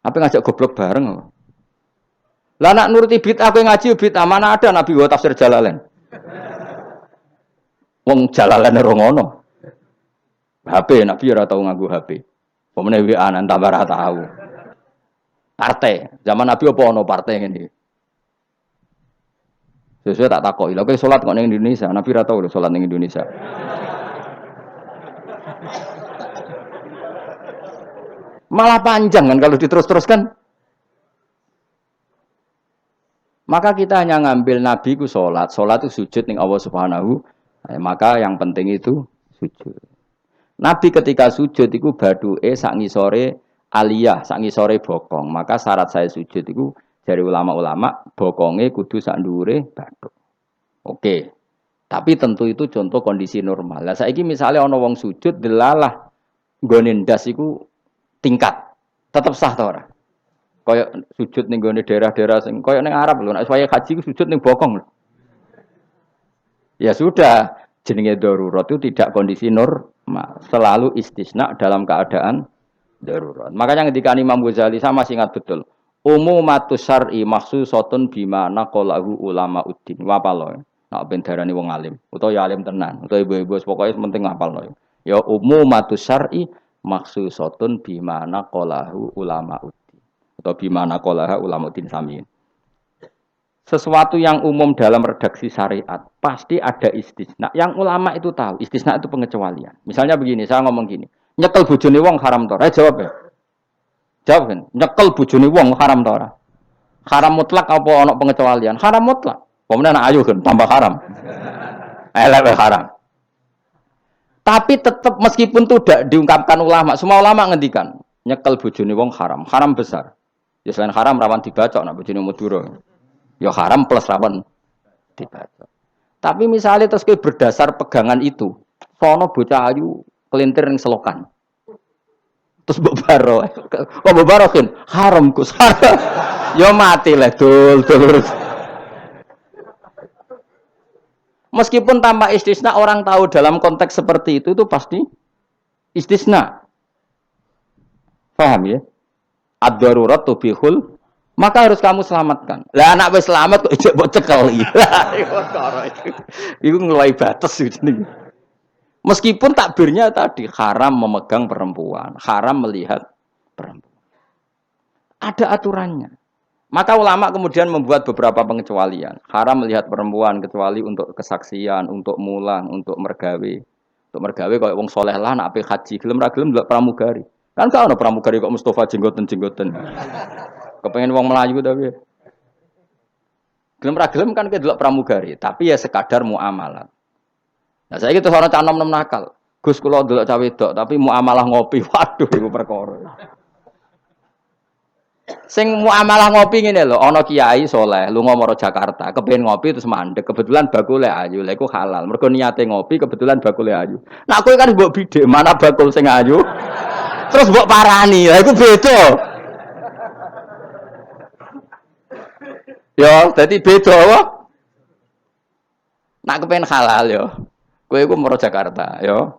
Speaker 1: Apa ngajak goblok bareng? Lah nak nuruti bid'ah kowe ngaji bid'ah, mana ada Nabi wa tafsir Jalalain. Wong Jalalain ora ngono. HP Nabi ora tau nganggo HP. Pemene WA nang tambah ora tau. Partai, zaman Nabi apa ono partai ngene. Sesuai tak takoki. Lha kowe salat kok ning Indonesia, Nabi ora tau lho salat ning Indonesia. Malah panjang kan kalau diterus-teruskan. Maka kita hanya ngambil Nabi ku sholat itu sujud ning Allah Subhanahu. Maka yang penting itu sujud. Nabi ketika sujud itu baduke sak ngisore aliyah, sak ngisore bokong. Maka syarat saya sujud itu dari ulama-ulama bokonge kudu sak ndhuure bathuk. Oke. Tapi tentu itu contoh kondisi normal. Lah saiki misalnya ana wong sujud delalah nggone ndas iku tingkat. Tetap sah ta ora? Kayak sujud ning gone daerah-daerah sing kayak ning Arab lho, nek saya haji ku sujud ning bokong lho. Ya sudah, jenenge darurat itu tidak kondisi normal, selalu istisna dalam keadaan darurat. Makanya ketika Imam Ghazali sama masih ingat betul. Umumatus syar'i makhsusatun bima naqalahu ulama uddin. Wapalo. Nek ben darani wong alim, utawa ya alim tenan, utawa ibu-ibu pokoke penting ngapalno. Ya umumatus syar'i makhsusatun bima naqalahu ulama uddin. Atau bimana qolaha ulamaudin samin. Sesuatu yang umum dalam redaksi syariat pasti ada istisna. Yang ulama itu tahu, istisna itu pengecualian. Misalnya begini, saya ngomong gini, nyekel bojone wong haram ta ora? Jawab ya. Jawab kan, nyekel bojone wong haram ta ora? Haram mutlak apa ana pengecualian? Haram mutlak. Pemene anak ayu kan tambah haram. Elek haram. Tapi tetap meskipun itu tidak diungkapkan ulama, semua ulama ngendikan nyekel bojone wong haram, haram besar. Ya selain haram rawan dibacok nak bojone Madura. Ya haram plus rawan dibacok. Tapi misalnya terus kowe berdasar pegangan itu, sono bocah ayu kelintir ning selokan. Terus mbok baro. Kok mbok barokin? Haram Gus. Ya mati lah dul. Meskipun tanpa istisna orang tahu dalam konteks seperti itu pasti istisna. Paham ya? Ad-darurat tubihul, maka harus kamu selamatkan. Lah anak wis selamat kok ijek mbok cekel iki. Iku ngeluai batas jenenge. Meskipun takbirnya tadi haram memegang perempuan, haram melihat perempuan. Ada aturannya. Maka ulama kemudian membuat beberapa pengecualian. Haram melihat perempuan kecuali untuk kesaksian, untuk mulang, untuk mergawe. Untuk mergawe kaya wong saleh lah nek ape haji, gelem ra gelem ndelok pramugari. Kan gak ana pramugari kok Mustafa jenggoten-jenggoten. Kepengen wong Melayu tapi. Gelem ra gelem kan kedelok pramugari, tapi ya sekadar muamalah. Nah, saiki terus ana cah nom-nom nakal. Gus kula ndelok cah wedok tapi muamalah ngopi. Waduh iku perkara. Sing muamalah ngopi ngene lho, ana kiai saleh lunga maro Jakarta, kepengin ngopi terus mandek, kebetulan bakule ayu. Lha iku halal. Mergo niate ngopi kebetulan bakule ayu. Nah kowe kan mbok bidhek, mana bakul sing ayu? Terus mbok parani, lha iku beda. Yo, dadi beda apa? Nak kepen halal yo. Kowe iku maro Jakarta, yo.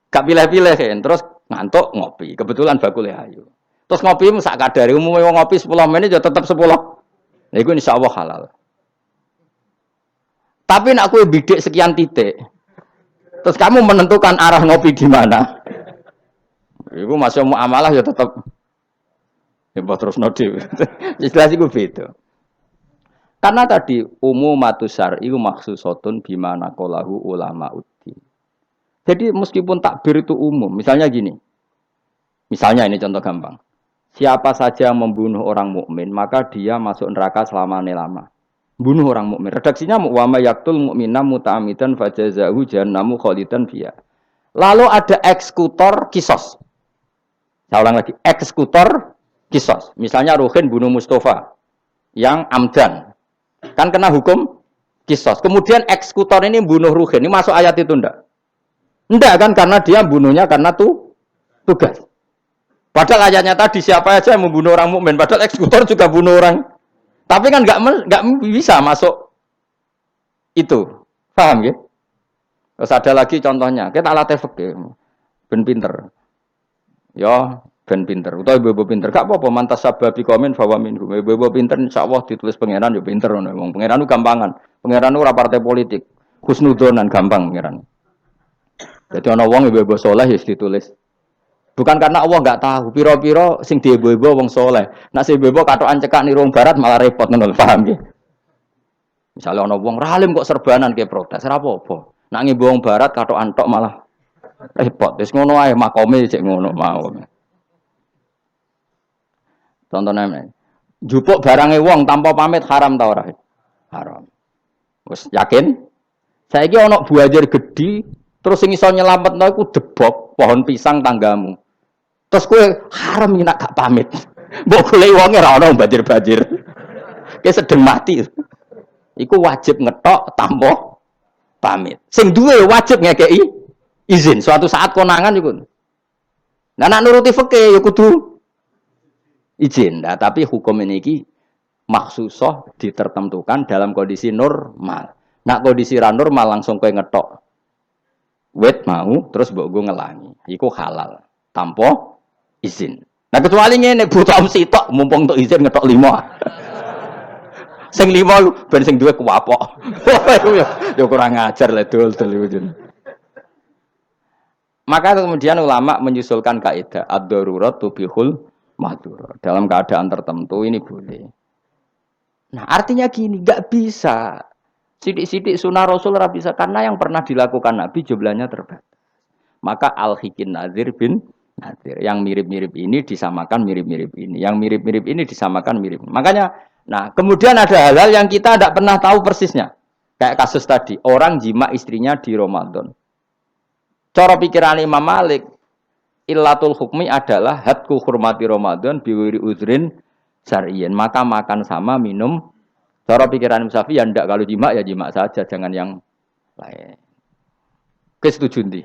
Speaker 1: Gak pilih-pilih kan, terus ngantuk ngopi. Kebetulan bakule ayu. Terus ngopi sak kadare, umume wong ngopi 10 menit yo tetep 10. Lha iku insyaallah halal. Tapi nak kowe bidik sekian titik. Terus kamu menentukan arah ngopi di mana? Iku masih muamalah ya tetap ya terus nodi. Jelas iku beda. Karena tadi umumatus syar'i makhsusatun bima naqalahu ulama uddin. Jadi meskipun takbir itu umum, misalnya gini. Misalnya ini contoh gampang. Siapa saja yang membunuh orang mukmin, maka dia masuk neraka selama-lama. Bunuh orang mukmin. Redaksinya wa may yaqtul mu'mina muta'ammidan fajazahu jahannamu khalidan fiha. Lalu ada eksekutor kisos. Saya ulang lagi, eksekutor kisos. Misalnya Ruhin bunuh Mustafa. yang amdan. Kan kena hukum kisos. Kemudian eksekutor ini bunuh Ruhin. Ini masuk ayat itu ndak? Ndak kan karena dia bunuhnya karena tugas. Padahal ayatnya tadi siapa aja yang membunuh orang mukmin. Padahal eksekutor juga bunuh orang. Tapi kan nggak bisa masuk itu. Paham ya? Terus ada lagi contohnya. Kita latih fikih. Ben pinter. Ya, ben pinter. Utawa ibu pinter. Gak apa-apa mantas sababi komen bahwa minhum. Ibu pinter insyaallah ditulis pangeran yo pinter ngono. Wong pangeran ku gampangan. Pangeran ora partai politik. Husnudonan gampang pangeran. Jadi ana wong ibu saleh wis ditulis. Bukan karena Allah enggak tahu. Piro-piro sing diibu-ibu wong saleh. Nek sing ibu katokan cekak niru barat malah repot ngono, paham nggih? Misalnya ana wong ralim kok serbanan ke protes, ora apa-apa. Nek ngibu wong barat katokan tok malah repot. Wis ngono ae makome cek ngono mau. Contohnya, jupuk barangnya wong tanpa pamit haram ta ora? Haram. Wis yakin? Saiki ana buajar gedhi, terus sing iso nyelametno iku debok pohon pisang tanggamu. Terus kowe haram nek gak pamit. Mbok goleki wonge ora ana banjir-banjir. Ki sedeng mati. Iku wajib ngetok tanpa pamit. Sing duwe wajib ngekeki izin. Suatu saat konangan iku. Nah nek nuruti fikih ya kudu izin. Nah, tapi hukum ini maksusoh ditertentukan dalam kondisi normal. Nak kondisi normal langsung kowe ngetok wet mau terus mbok go ngelangi. Iku halal tanpa izin. Nah kecuali ngene butuh sitok mumpung untuk izin ngetok 5. Sing 5 ben sing duwe kuwapok. Ya kurang ajar le dol-dol. Maka kemudian ulama menyusulkan kaidah ad-darurat tubihul mahdzur. Dalam keadaan tertentu ini boleh. Nah, artinya gini, enggak bisa. Sidik-sidik sunnah Rasul ora bisa karena yang pernah dilakukan Nabi jumlahnya terbatas. Maka al-hikin nazir bin nazir. Yang mirip-mirip ini disamakan mirip-mirip ini. Yang mirip-mirip ini disamakan mirip. Makanya, nah kemudian ada hal-hal yang kita tidak pernah tahu persisnya. Kayak kasus tadi, orang jima istrinya di Ramadan. Cara pikiran Imam Malik, illatul hukmi adalah hadku hurmati Ramadan biwiri uzrin syar'iyyin. Maka makan sama minum. Cara pikiran Imam Syafi'i ya ndak, kalau jima ya jima saja, jangan yang lain. Kesetuju ndi?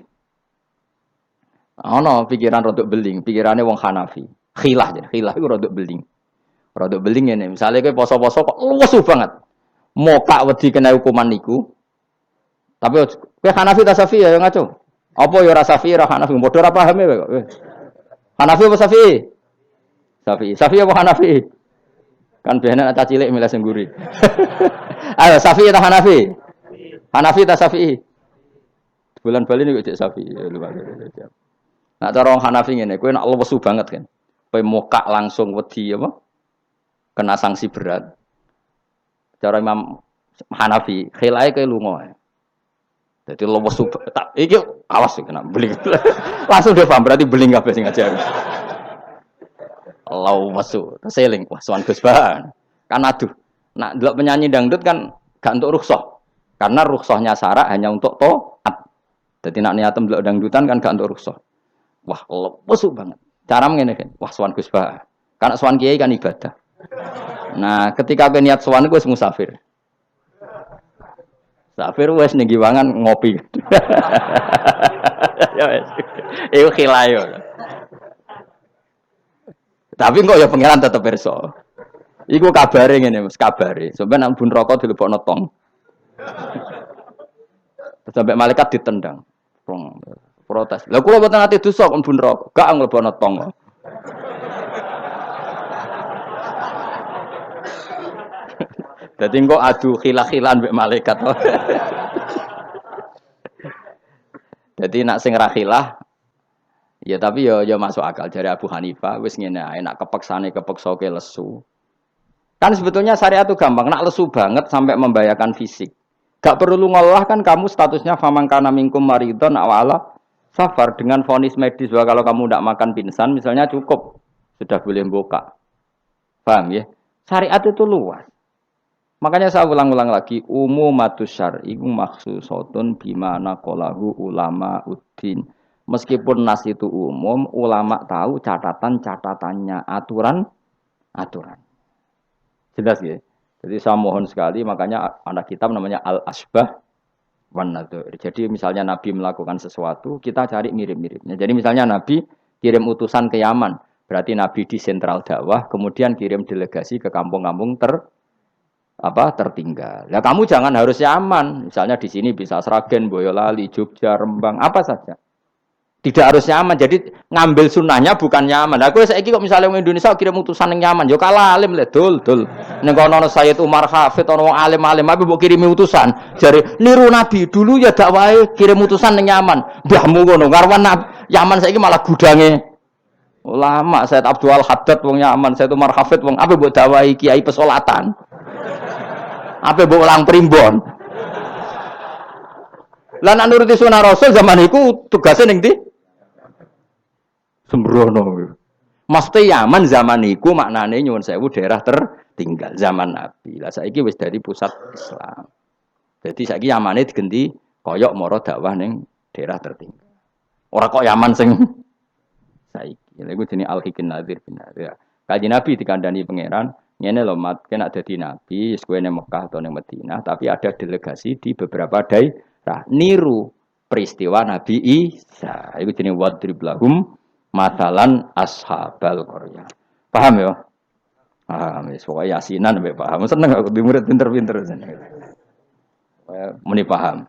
Speaker 1: Ono pikiran rodok beling, pikirannya wong Hanafi. Khilah aja, khilah itu rodok beling. Rodok beling ini, misalnya kowe poso-poso kok luwes banget. Mokak wedi kena hukuman niku. Tapi kowe Hanafi ta Syafi'i ya ngaco. Apa ya ora Syafi'i ora Hanafi, padha ora paham ya kok. Hanafi apa Syafi'i? Syafi'i. Syafi'i apa Hanafi? Kan biasanya anak cilik milih sing guri. Ayo Syafi'i ta Hanafi? Hanafi ta Syafi'i? Bulan Bali niku cek Syafi'i. Nah cara wong Hanafi ngene, kowe nek lesu banget kan. Kowe mokak langsung wedi apa? Kena sanksi berat. Cara Imam Hanafi, khilae kowe lunga. Jadi lesu tak iki awas kena beling. Langsung dia paham berarti beling kabeh sing ajar. Lau masuk, seling, wah suan Gus Bahan. Kan aduh, nak delok penyanyi dangdut kan gak untuk rukhsah. Karena rukhsahnya syarak hanya untuk taat. Jadi nak niatem delok dangdutan kan gak untuk rukhsah. Wah, lesu banget. Cara ngene kan, wah suan Gus Bahan. Karena suan kiai kan ibadah. Nah, ketika kowe niat suan wis musafir. Musafir wis ning giwangan ngopi. Ya wis. Iku khilayo. Tapi kok ya pangeran tetep perso. Iku kabare ngene, Mas, kabare. Sampeyan nang bun rokok dilebokno tong. Sampai malaikat ditendang. Protes. Lah kula mboten ate dosa kon bun rokok, gak nglebokno tong. Dadi kok adu khilah-khilan mbek malaikat. Dadi nak sing ra khilah ya tapi ya masuk akal dari Abu Hanifah wis ngene ae nak kepeksane kepeksa ke lesu. Kan sebetulnya syariat itu gampang, nak lesu banget sampai membahayakan fisik. Gak perlu ngolah kan kamu statusnya famangkana minkum maridon awala safar dengan vonis medis bahwa kalau kamu tidak makan pingsan misalnya cukup sudah boleh buka. Paham ya? Syariat itu luas. Makanya saya ulang-ulang lagi umumatus syar'i maksusotun bimana qalahu ulama uddin. Meskipun nas itu umum, ulama tahu catatan-catatannya, aturan. Jelas ya. Jadi saya mohon sekali, makanya anak kitab namanya Al-Asbah wan Nadzair. Jadi misalnya Nabi melakukan sesuatu, kita cari mirip-miripnya. Jadi misalnya Nabi kirim utusan ke Yaman, berarti Nabi di sentral dakwah, kemudian kirim delegasi ke kampung-kampung tertinggal. Nah kamu jangan harus Yaman. Misalnya di sini bisa Sragen, Boyolali, Jogja, Rembang, apa saja. Tidak harus nyaman. Jadi ngambil sunnahnya bukan nyaman. Aku saiki kok misalnya orang Indonesia kirim utusan yang nyaman, yo kalah alim le dul. Ning kono Sayyid Umar Hafid ono wong alim-alim tapi mbok kirimi utusan. Jare niru Nabi dulu ya dakwahe kirim utusan yang nyaman. Mbahmu ngono karwan Yaman saiki malah gudange ulama. Sayyid Abdul Haddad wong Yaman, Sayyid Umar Hafid wong apa mbok dakwahi kiai pesolatan. Apa mbok ulang primbon. Lah nek nuruti sunah Rasul zaman iku tugasnya ning ndi? Sembrono. Mesti Yaman zaman iku maknane nyuwun sewu daerah tertinggal zaman Nabi. Lah saiki wis dari pusat Islam. Jadi saiki Yamane digenti koyok moro dakwah ning daerah tertinggal. Ora kok Yaman sing saiki. Lha iku jenenge Al-Hikin Nadzir bin Nadir. Kanjeng Nabi dikandani pangeran, ngene lho mat, kena dadi nabi, wis kowe ning Mekah atau ning Madinah, tapi ada delegasi di beberapa daerah niru peristiwa Nabi Isa. Iku jenenge wadrib lahum matalan ashabal qaryah. Paham ya? Paham, pokoknya yasinan sampai paham. Seneng aku di murid pinter-pinter. Muni paham.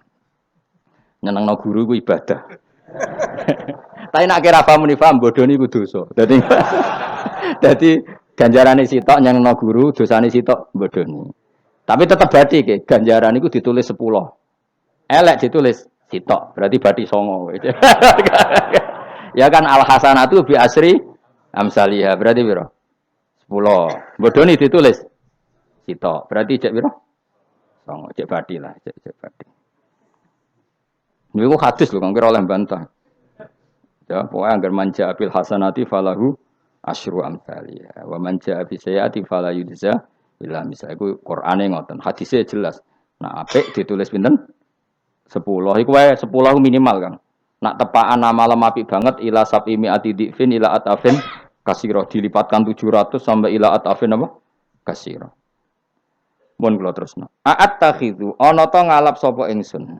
Speaker 1: Nyenengno guru ku ibadah. Tapi nak kira paham muni paham bodoh niku dosa. Dadi ganjarane sitok nyenengno guru, dosane sitok bodoni. Tapi tetap berarti ke ganjaran niku ditulis 10. Elek ditulis sitok, berarti bati 9. Ya kan al hasanatu bi asri amsalihah berarti piro? 10. Bodoni ditulis sitok. Berarti cek piro? 9. Cek badi lah, cek badi. Niku hadis lho kang kira oleh bantah. Ya, pokoknya anggar manja bil hasanati falahu asyru amsalihah. Wa manja bi sayyiati fala yujza illa misal. Iku Qur'ane ngoten. Hadisnya jelas. Nah, apik ditulis pinten? 10. Iku wae 10 minimal, Kang. Nak tepaan malam apik banget ila sabimi atidifin ila atafin kasiro dilipatkan 700 sampai ila atafin apa? Kasiro. Mun kula terusno. A'at takhidhu ana ta ngalap sapa ingsun.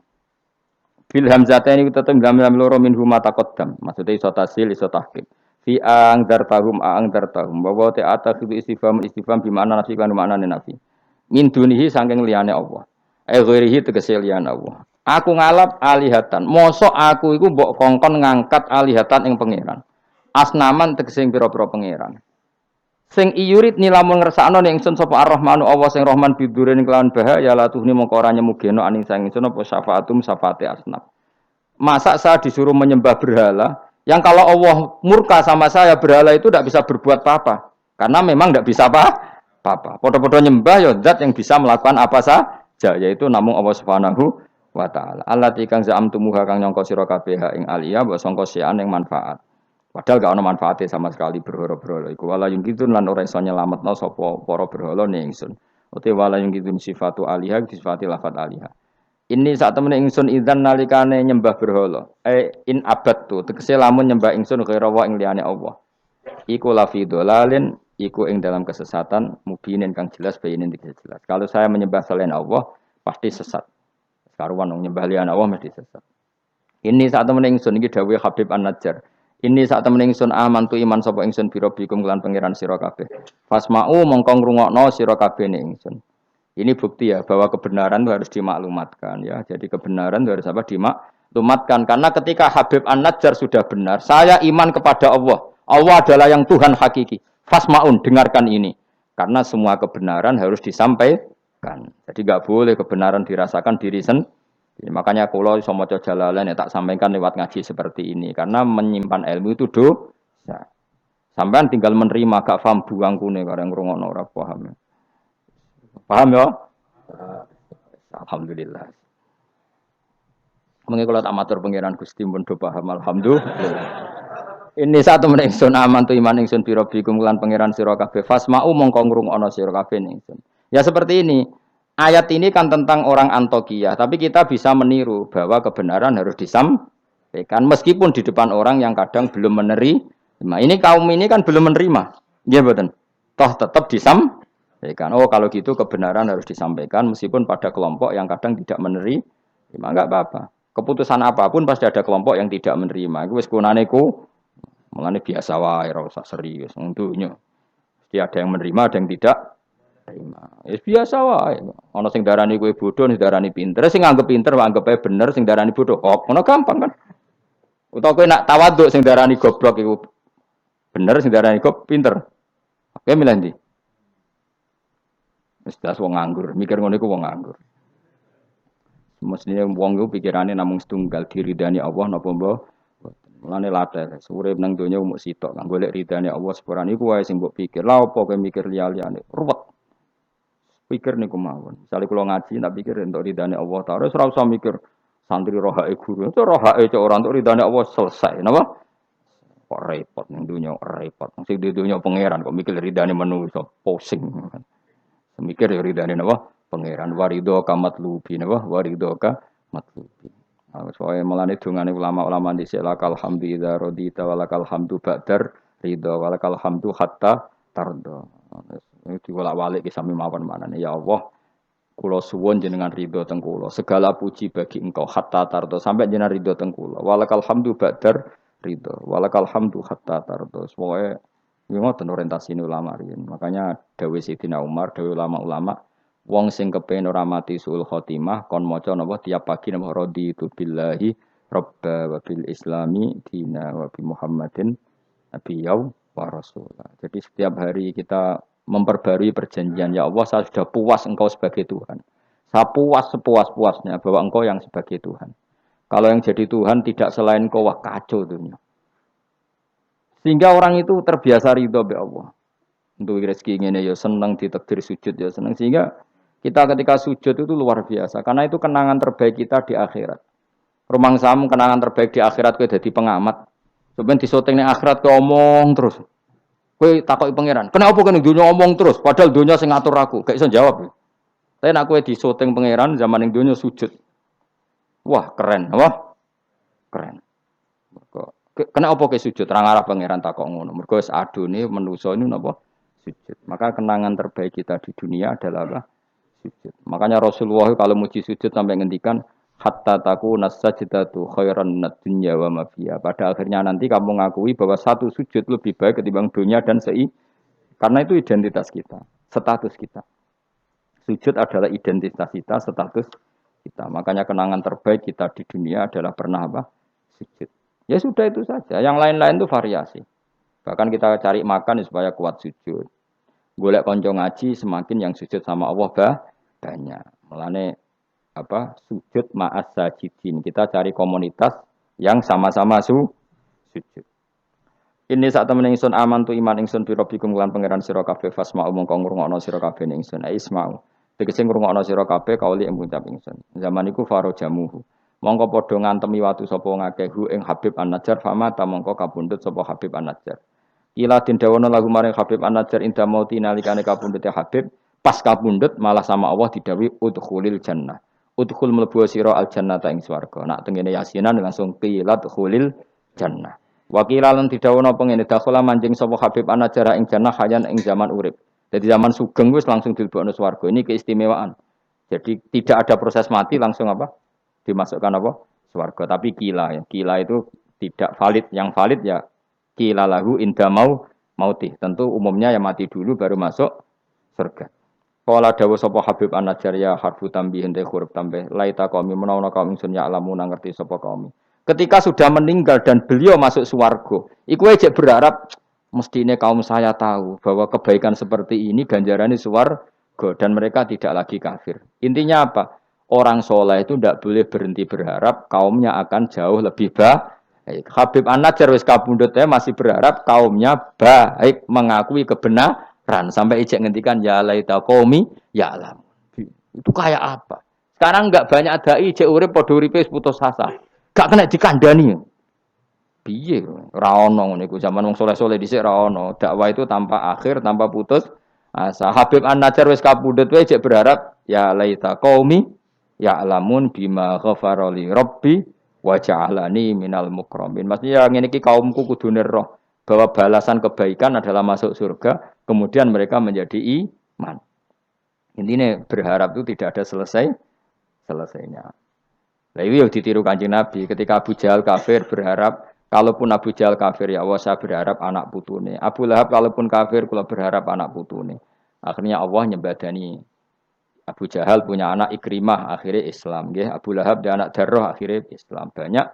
Speaker 1: Bil hamzataini tetep gamel loro min huma taqaddam. Maksude iso tasil iso tahqiq. Fi ang dartahum wa ta atakhidhu istifham bi makna nafi kan maknane nafi. Min dunihi saking liyane Allah. Ghairihi tegese liyane Allah. Aku ngalap alihatan. Mosok aku iku mbok kongkon ngangkat alihatan ing pangeran. Asnaman tegese pira-pira pangeran. Sing iyurit nilamun ngersakno ning ingsun sapa Ar-Rahmanu Allah sing Rahman bidurin kelawan bahaya la tuhni mongko ora nyemugeno aning sang ingsun apa syafaatum syafaate asnaf. Masa saya disuruh menyembah berhala yang kalau Allah murka sama saya berhala itu tidak bisa berbuat apa-apa. Karena memang tidak bisa apa-apa. Podo-podo nyembah ya zat yang bisa melakukan apa saja yaitu namung Allah Subhanahu wa ta'ala. Allati kang za'amtumuha kang nyangka sira kabeh ing aliya mbok sangka sian ing manfaat. Padahal gak ono manfaate sama sekali berhala-berhala iku wala yung kitun lan ora iso nyelametno sapa para berhala ning ingsun. Uti wala yung kitun sifatu aliha sifati lafat aliha. Ini saat temene ingsun idzan nalikane nyembah berhala. In abadtu tegese lamun nyembah ingsun kira wa ing liyane Allah. Iku lafi dolalin iku ing dalam kesesatan mubinin kang jelas bayinin jelas. Kalau saya menyembah selain Allah pasti sesat. Karuan wong nyembah liyan Allah mesti sesat. Ini saat temen ingsun iki dawuh Habib An-Najjar. Ini saat temen ingsun amantu iman sapa ingsun bi rabbikum lan pangeran sira kabeh. Fasma'u mongko ngrungokno sira kabeh ning ingsun. Ini bukti ya bahwa kebenaran itu harus dimaklumatkan ya. Jadi kebenaran itu harus apa dimaklumatkan karena ketika Habib An-Najjar sudah benar, saya iman kepada Allah. Allah adalah yang Tuhan hakiki. Fasma'un dengarkan ini. Karena semua kebenaran harus disampaikan. Jadi enggak boleh kebenaran dirasakan diri sendiri. Makanya kalau iso maca Jalalain ya tak sampaikan lewat ngaji seperti ini karena menyimpan ilmu itu dosa. Sampean tinggal menerima gak paham buangkune karo ngrungokno ora paham. Paham ya? Alhamdulillah. Mengko kula tak matur pangeran Gusti pun do paham alhamdulillah. Ini satu meneh ingsun aman tu iman ingsun biro bikum lan pangeran sira kabeh fasma'u mongko ngrungokno sira kabeh ingsun. Ya seperti ini. Ayat ini kan tentang orang Antioquia, tapi kita bisa meniru bahwa kebenaran harus disampaikan meskipun di depan orang yang kadang belum menerima. Ini kaum ini kan belum menerima. Iya betul. Toh tetap disampaikan. Ya kan? Oh kalau gitu kebenaran harus disampaikan meskipun pada kelompok yang kadang tidak menerima, enggak apa-apa. Keputusan apapun pasti ada kelompok yang tidak menerima. Iku wis kunane ku mulane biasa wae ora usah serius. Wong dunya. Mesti ada yang menerima, ada yang tidak terima. Ya biasa wae. Ana sing darani kowe bodoh, sing darani pinter. Sing nganggep pinter anggap ae bener, sing darani bodoh. Oh, ngono gampang kan. Utawa kowe nak tawaduk sing darani goblok iku bener, sing darani goblok pinter. Oke milih ndi? Wis das wong nganggur, mikir ngono iku wong nganggur. Mestinya wong iku pikirane namung setunggal diridani Allah napa mbah. Mulane latar, urip nang donya umuk sitok kang golek ridane Allah sepurane iku wae sing mbok pikir. Lah apa kowe mikir liya-liyane? Ruwet. Pikir niku mawon. Misale kula ngaji tak pikir entuk ridane Allah Ta'ala ora usah mikir santri rohake guru. Itu rohake cek ora entuk ridane Allah selesai, napa? Kok repot ning donya repot. Sing di donya pangeran kok mikir ridane manusa, pusing. Mikir ya ridane napa? Pangeran warido kamat lubi napa? Warido ka matlubi. Soale mulane dongane ulama-ulama dhisik lakal hamdu idza radita walakal hamdu ba'dar ridha walakal hamdu hatta tarda. Ini diwolak-walik ki sami mawon manane ya Allah kula suwun jenengan ridho teng kula. Segala puji bagi Engkau hatta tarda sampai jenengan ridho teng kula. Walakal hamdu ba'dar ridha walakal hamdu hatta tarda. Pokoke ngoten orientasine ulama riyen. Makanya dawuh Sayyidina Umar, dawuh ulama-ulama wong sing kepengin ora mati suul khotimah kon maca napa tiap pagi napa raditu billahi robba wa bil islami dina wa bi Muhammadin nabiyyu wa rasulah. Jadi setiap hari kita memperbarui perjanjian ya Allah saya sudah puas engkau sebagai Tuhan. Saya puas sepuas-puasnya bahwa engkau yang sebagai Tuhan. Kalau yang jadi Tuhan tidak selain engkau wah kacau dunia. Sehingga orang itu terbiasa ridho be Allah. Untuk rezeki ngene ya senang ditakdir sujud ya senang sehingga kita ketika sujud itu luar biasa karena itu kenangan terbaik kita di akhirat. Rumang samu kenangan terbaik di akhirat kowe dadi pengamat. Sebenarnya disoting ning akhirat kowe omong terus. Kowe takoki pangeran, "Kenapa kene dunya omong terus padahal dunya sing ngatur aku?" Gak iso jawab. Tapi nek kowe disoting pangeran zaman ning dunya sujud. Wah, keren, apa? Keren. Kenapa kowe sujud? Ra ngarep pangeran takok ngono. Mergo wis adune manusa ini napa? Sujud. Maka kenangan terbaik kita di dunia adalah apa? Sujud. Makanya Rasulullah kalau muji sujud sampai ngendikan hatta taku nasajdatu khairan minad dunya wa ma fiha. Pada akhirnya nanti kamu mengakui bahwa satu sujud lebih baik ketimbang dunia dan karena itu identitas kita, status kita. Sujud adalah identitas kita, status kita. Makanya kenangan terbaik kita di dunia adalah pernah apa? Sujud. Ya sudah itu saja. Yang lain-lain itu variasi. Bahkan kita cari makan supaya kuat sujud. Golek konco ngaji semakin yang sujud sama Allah banyak. Mulane apa sujud ma'as sajidin. Kita cari komunitas yang sama-sama sujud. Ini saat temen ingsun aman tu iman ingsun biro bikum lan pangeran sira kabeh fasma'u mongko ngrungokno sira kabeh ingsun isma'u. Tegese ngrungokno sira kabeh kauli ing ngucap ingsun. Zaman iku faro jamuhu. Mongko padha ngantemi watu sapa ngakeh hu ing Habib An-Najjar fama ta mongko kapundhut sapa Habib An-Najjar. Ila dindawono lagu maring Habib An-Najjar inda mauti nalikane kapundhute Habib pas kapundhut malah sama Allah didawi udkhulil jannah. Udkhul mlebu sira al jannata ing swarga. Nak tengene yasinan langsung qilat khulil jannah. Wakila lan didhawuhna pengene dakhala manjing sapa Habib An-Najjar ing jannah hayan ing zaman urip. Jadi zaman sugeng wis langsung dilebokno swarga. Ini keistimewaan. Jadi tidak ada proses mati langsung apa? Dimasukkan apa? Swarga. Tapi kila ya. Kila itu tidak valid. Yang valid ya kila lahu inda mauti. Tentu umumnya yang mati dulu baru masuk surga. Kala dawuh sapa Habib An-Najjar ya harfu tambih ente huruf tambah laita qaumi menawa kaum ingsun ya alamu ngerti sapa kaum. Ketika sudah meninggal dan beliau masuk swarga, iku aja berharap mestine kaum saya tahu bahwa kebaikan seperti ini ganjarannya swarga dan mereka tidak lagi kafir. Intinya apa? Orang soleh itu tidak boleh berhenti berharap kaumnya akan jauh lebih baik. Habib An-Najjar wis kabundut masih berharap kaumnya baik mengakui kebenaran sampai ijek ngendikan ya laita qaumi ya alam. Itu kayak apa? Sekarang enggak banyak dai ijek urip padha uripe putus asa. Gak kena dikandani. Piye ora ono ngene iku zaman wong soleh-soleh dhisik ora ono. Dakwah itu tanpa akhir, tanpa putus asa. Habib An-Najjar wis kabundut wae ijek berharap ya laita qaumi ya alamun bima ghafara li rabbi wa ja'alani minal mukramin. Maksudnya ngene iki kaumku kudu roh bahwa balasan kebaikan adalah masuk surga, kemudian mereka menjadi iman. Intinya berharap itu tidak ada selesainya. Nah, itu yang ditiru Kanjeng Nabi ketika Abu Jahal kafir berharap kalaupun Abu Jahal kafir ya Allah saya berharap anak putune. Abu Lahab kalaupun kafir kula berharap anak putune. Akhirnya Allah nyembadani Abu Jahal punya anak Ikrimah akhirnya Islam nggih. Abu Lahab dia anak Darrah akhirnya Islam. Banyak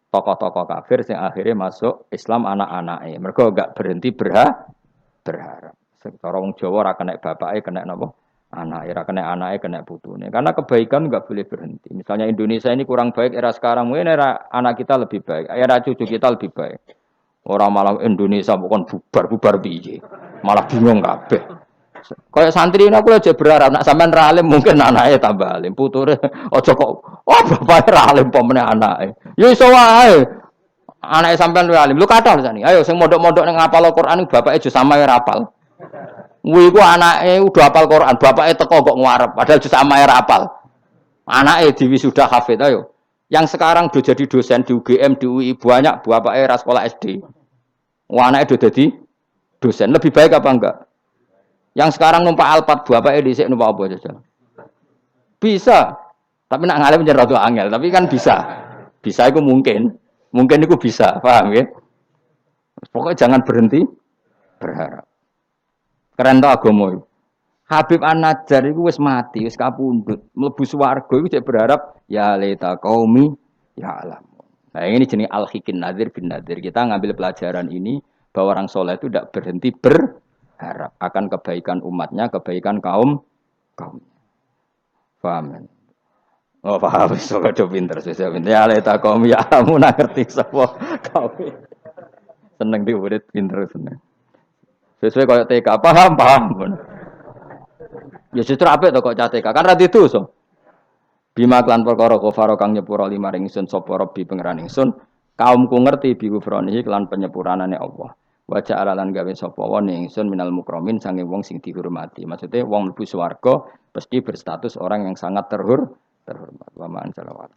Speaker 1: tokoh-tokoh kafir yang akhirnya masuk Islam anak-anaknya. Mereka enggak berhenti berharap. Sekarang Jawa ora kena bapake kena napa? Anak, era kena anaknya kena putune. Karena kebaikan enggak boleh berhenti. Misalnya Indonesia ini kurang baik era sekarang, mungkin era anak kita lebih baik, era cucu kita lebih baik. Orang malah Indonesia bukan bubar piye. Malah bingung kabeh. Kayak santri ini aku aja berharap nak sampean ra alim mungkin anaknya tambah alim, puture aja kok oh bapake ra alim pomene anake. Ya iso wae. Anake sampean luwih alim. Lu kathah sani. Ayo sing mondok-mondok ning ngapal Al-Qur'an bapake aja samae ra apal. Kuwi ku anake udah hafal Quran, bapake teko kok ngarep padahal jus samae ra apal. Anake diwisuda hafid ayo. Yang sekarang udah jadi dosen di UGM, di UI banyak bapake ra sekolah SD. Anake udah jadi dosen. Lebih baik apa enggak? Yang sekarang numpak Alphard bapake dhisik numpak apa aja. Bisa. Tapi nak ngalim jeneng rada angel, tapi kan bisa. Bisa itu mungkin. Mungkin itu bisa, paham ya? Pokoknya jangan berhenti berharap. Keren tau agama itu. Habib An-Najjar itu wis mati, wis kapundhut, mlebu swarga iku cek berharap ya laita qaumi ya alam. Nah, ini jenis al-hikin nadir bin nadir. Kita ngambil pelajaran ini bahwa orang soleh itu tidak berhenti berharap akan kebaikan umatnya, kebaikan kaum. Paham? Oh, paham. Sudah pinter, sudah pinter. Ya laita qaumi ya alam, ngerti sapa kaum. Seneng diurit pinter seneng. Sesuai kaya TK, paham. Ya justru apik to kok CTK, kan ra didosa. Bima klan perkara kafaro kang nyepuro lima ringsun sapa Rabbi pangeran ingsun, kaumku ngerti bi kufranihi klan penyepuranane Allah. Wa ja'ala lan gawe sapa wa ingsun minal mukramin sange wong sing dihormati. Maksudnya wong mlebu swarga mesti berstatus orang yang sangat terhormat. Wa man salawat.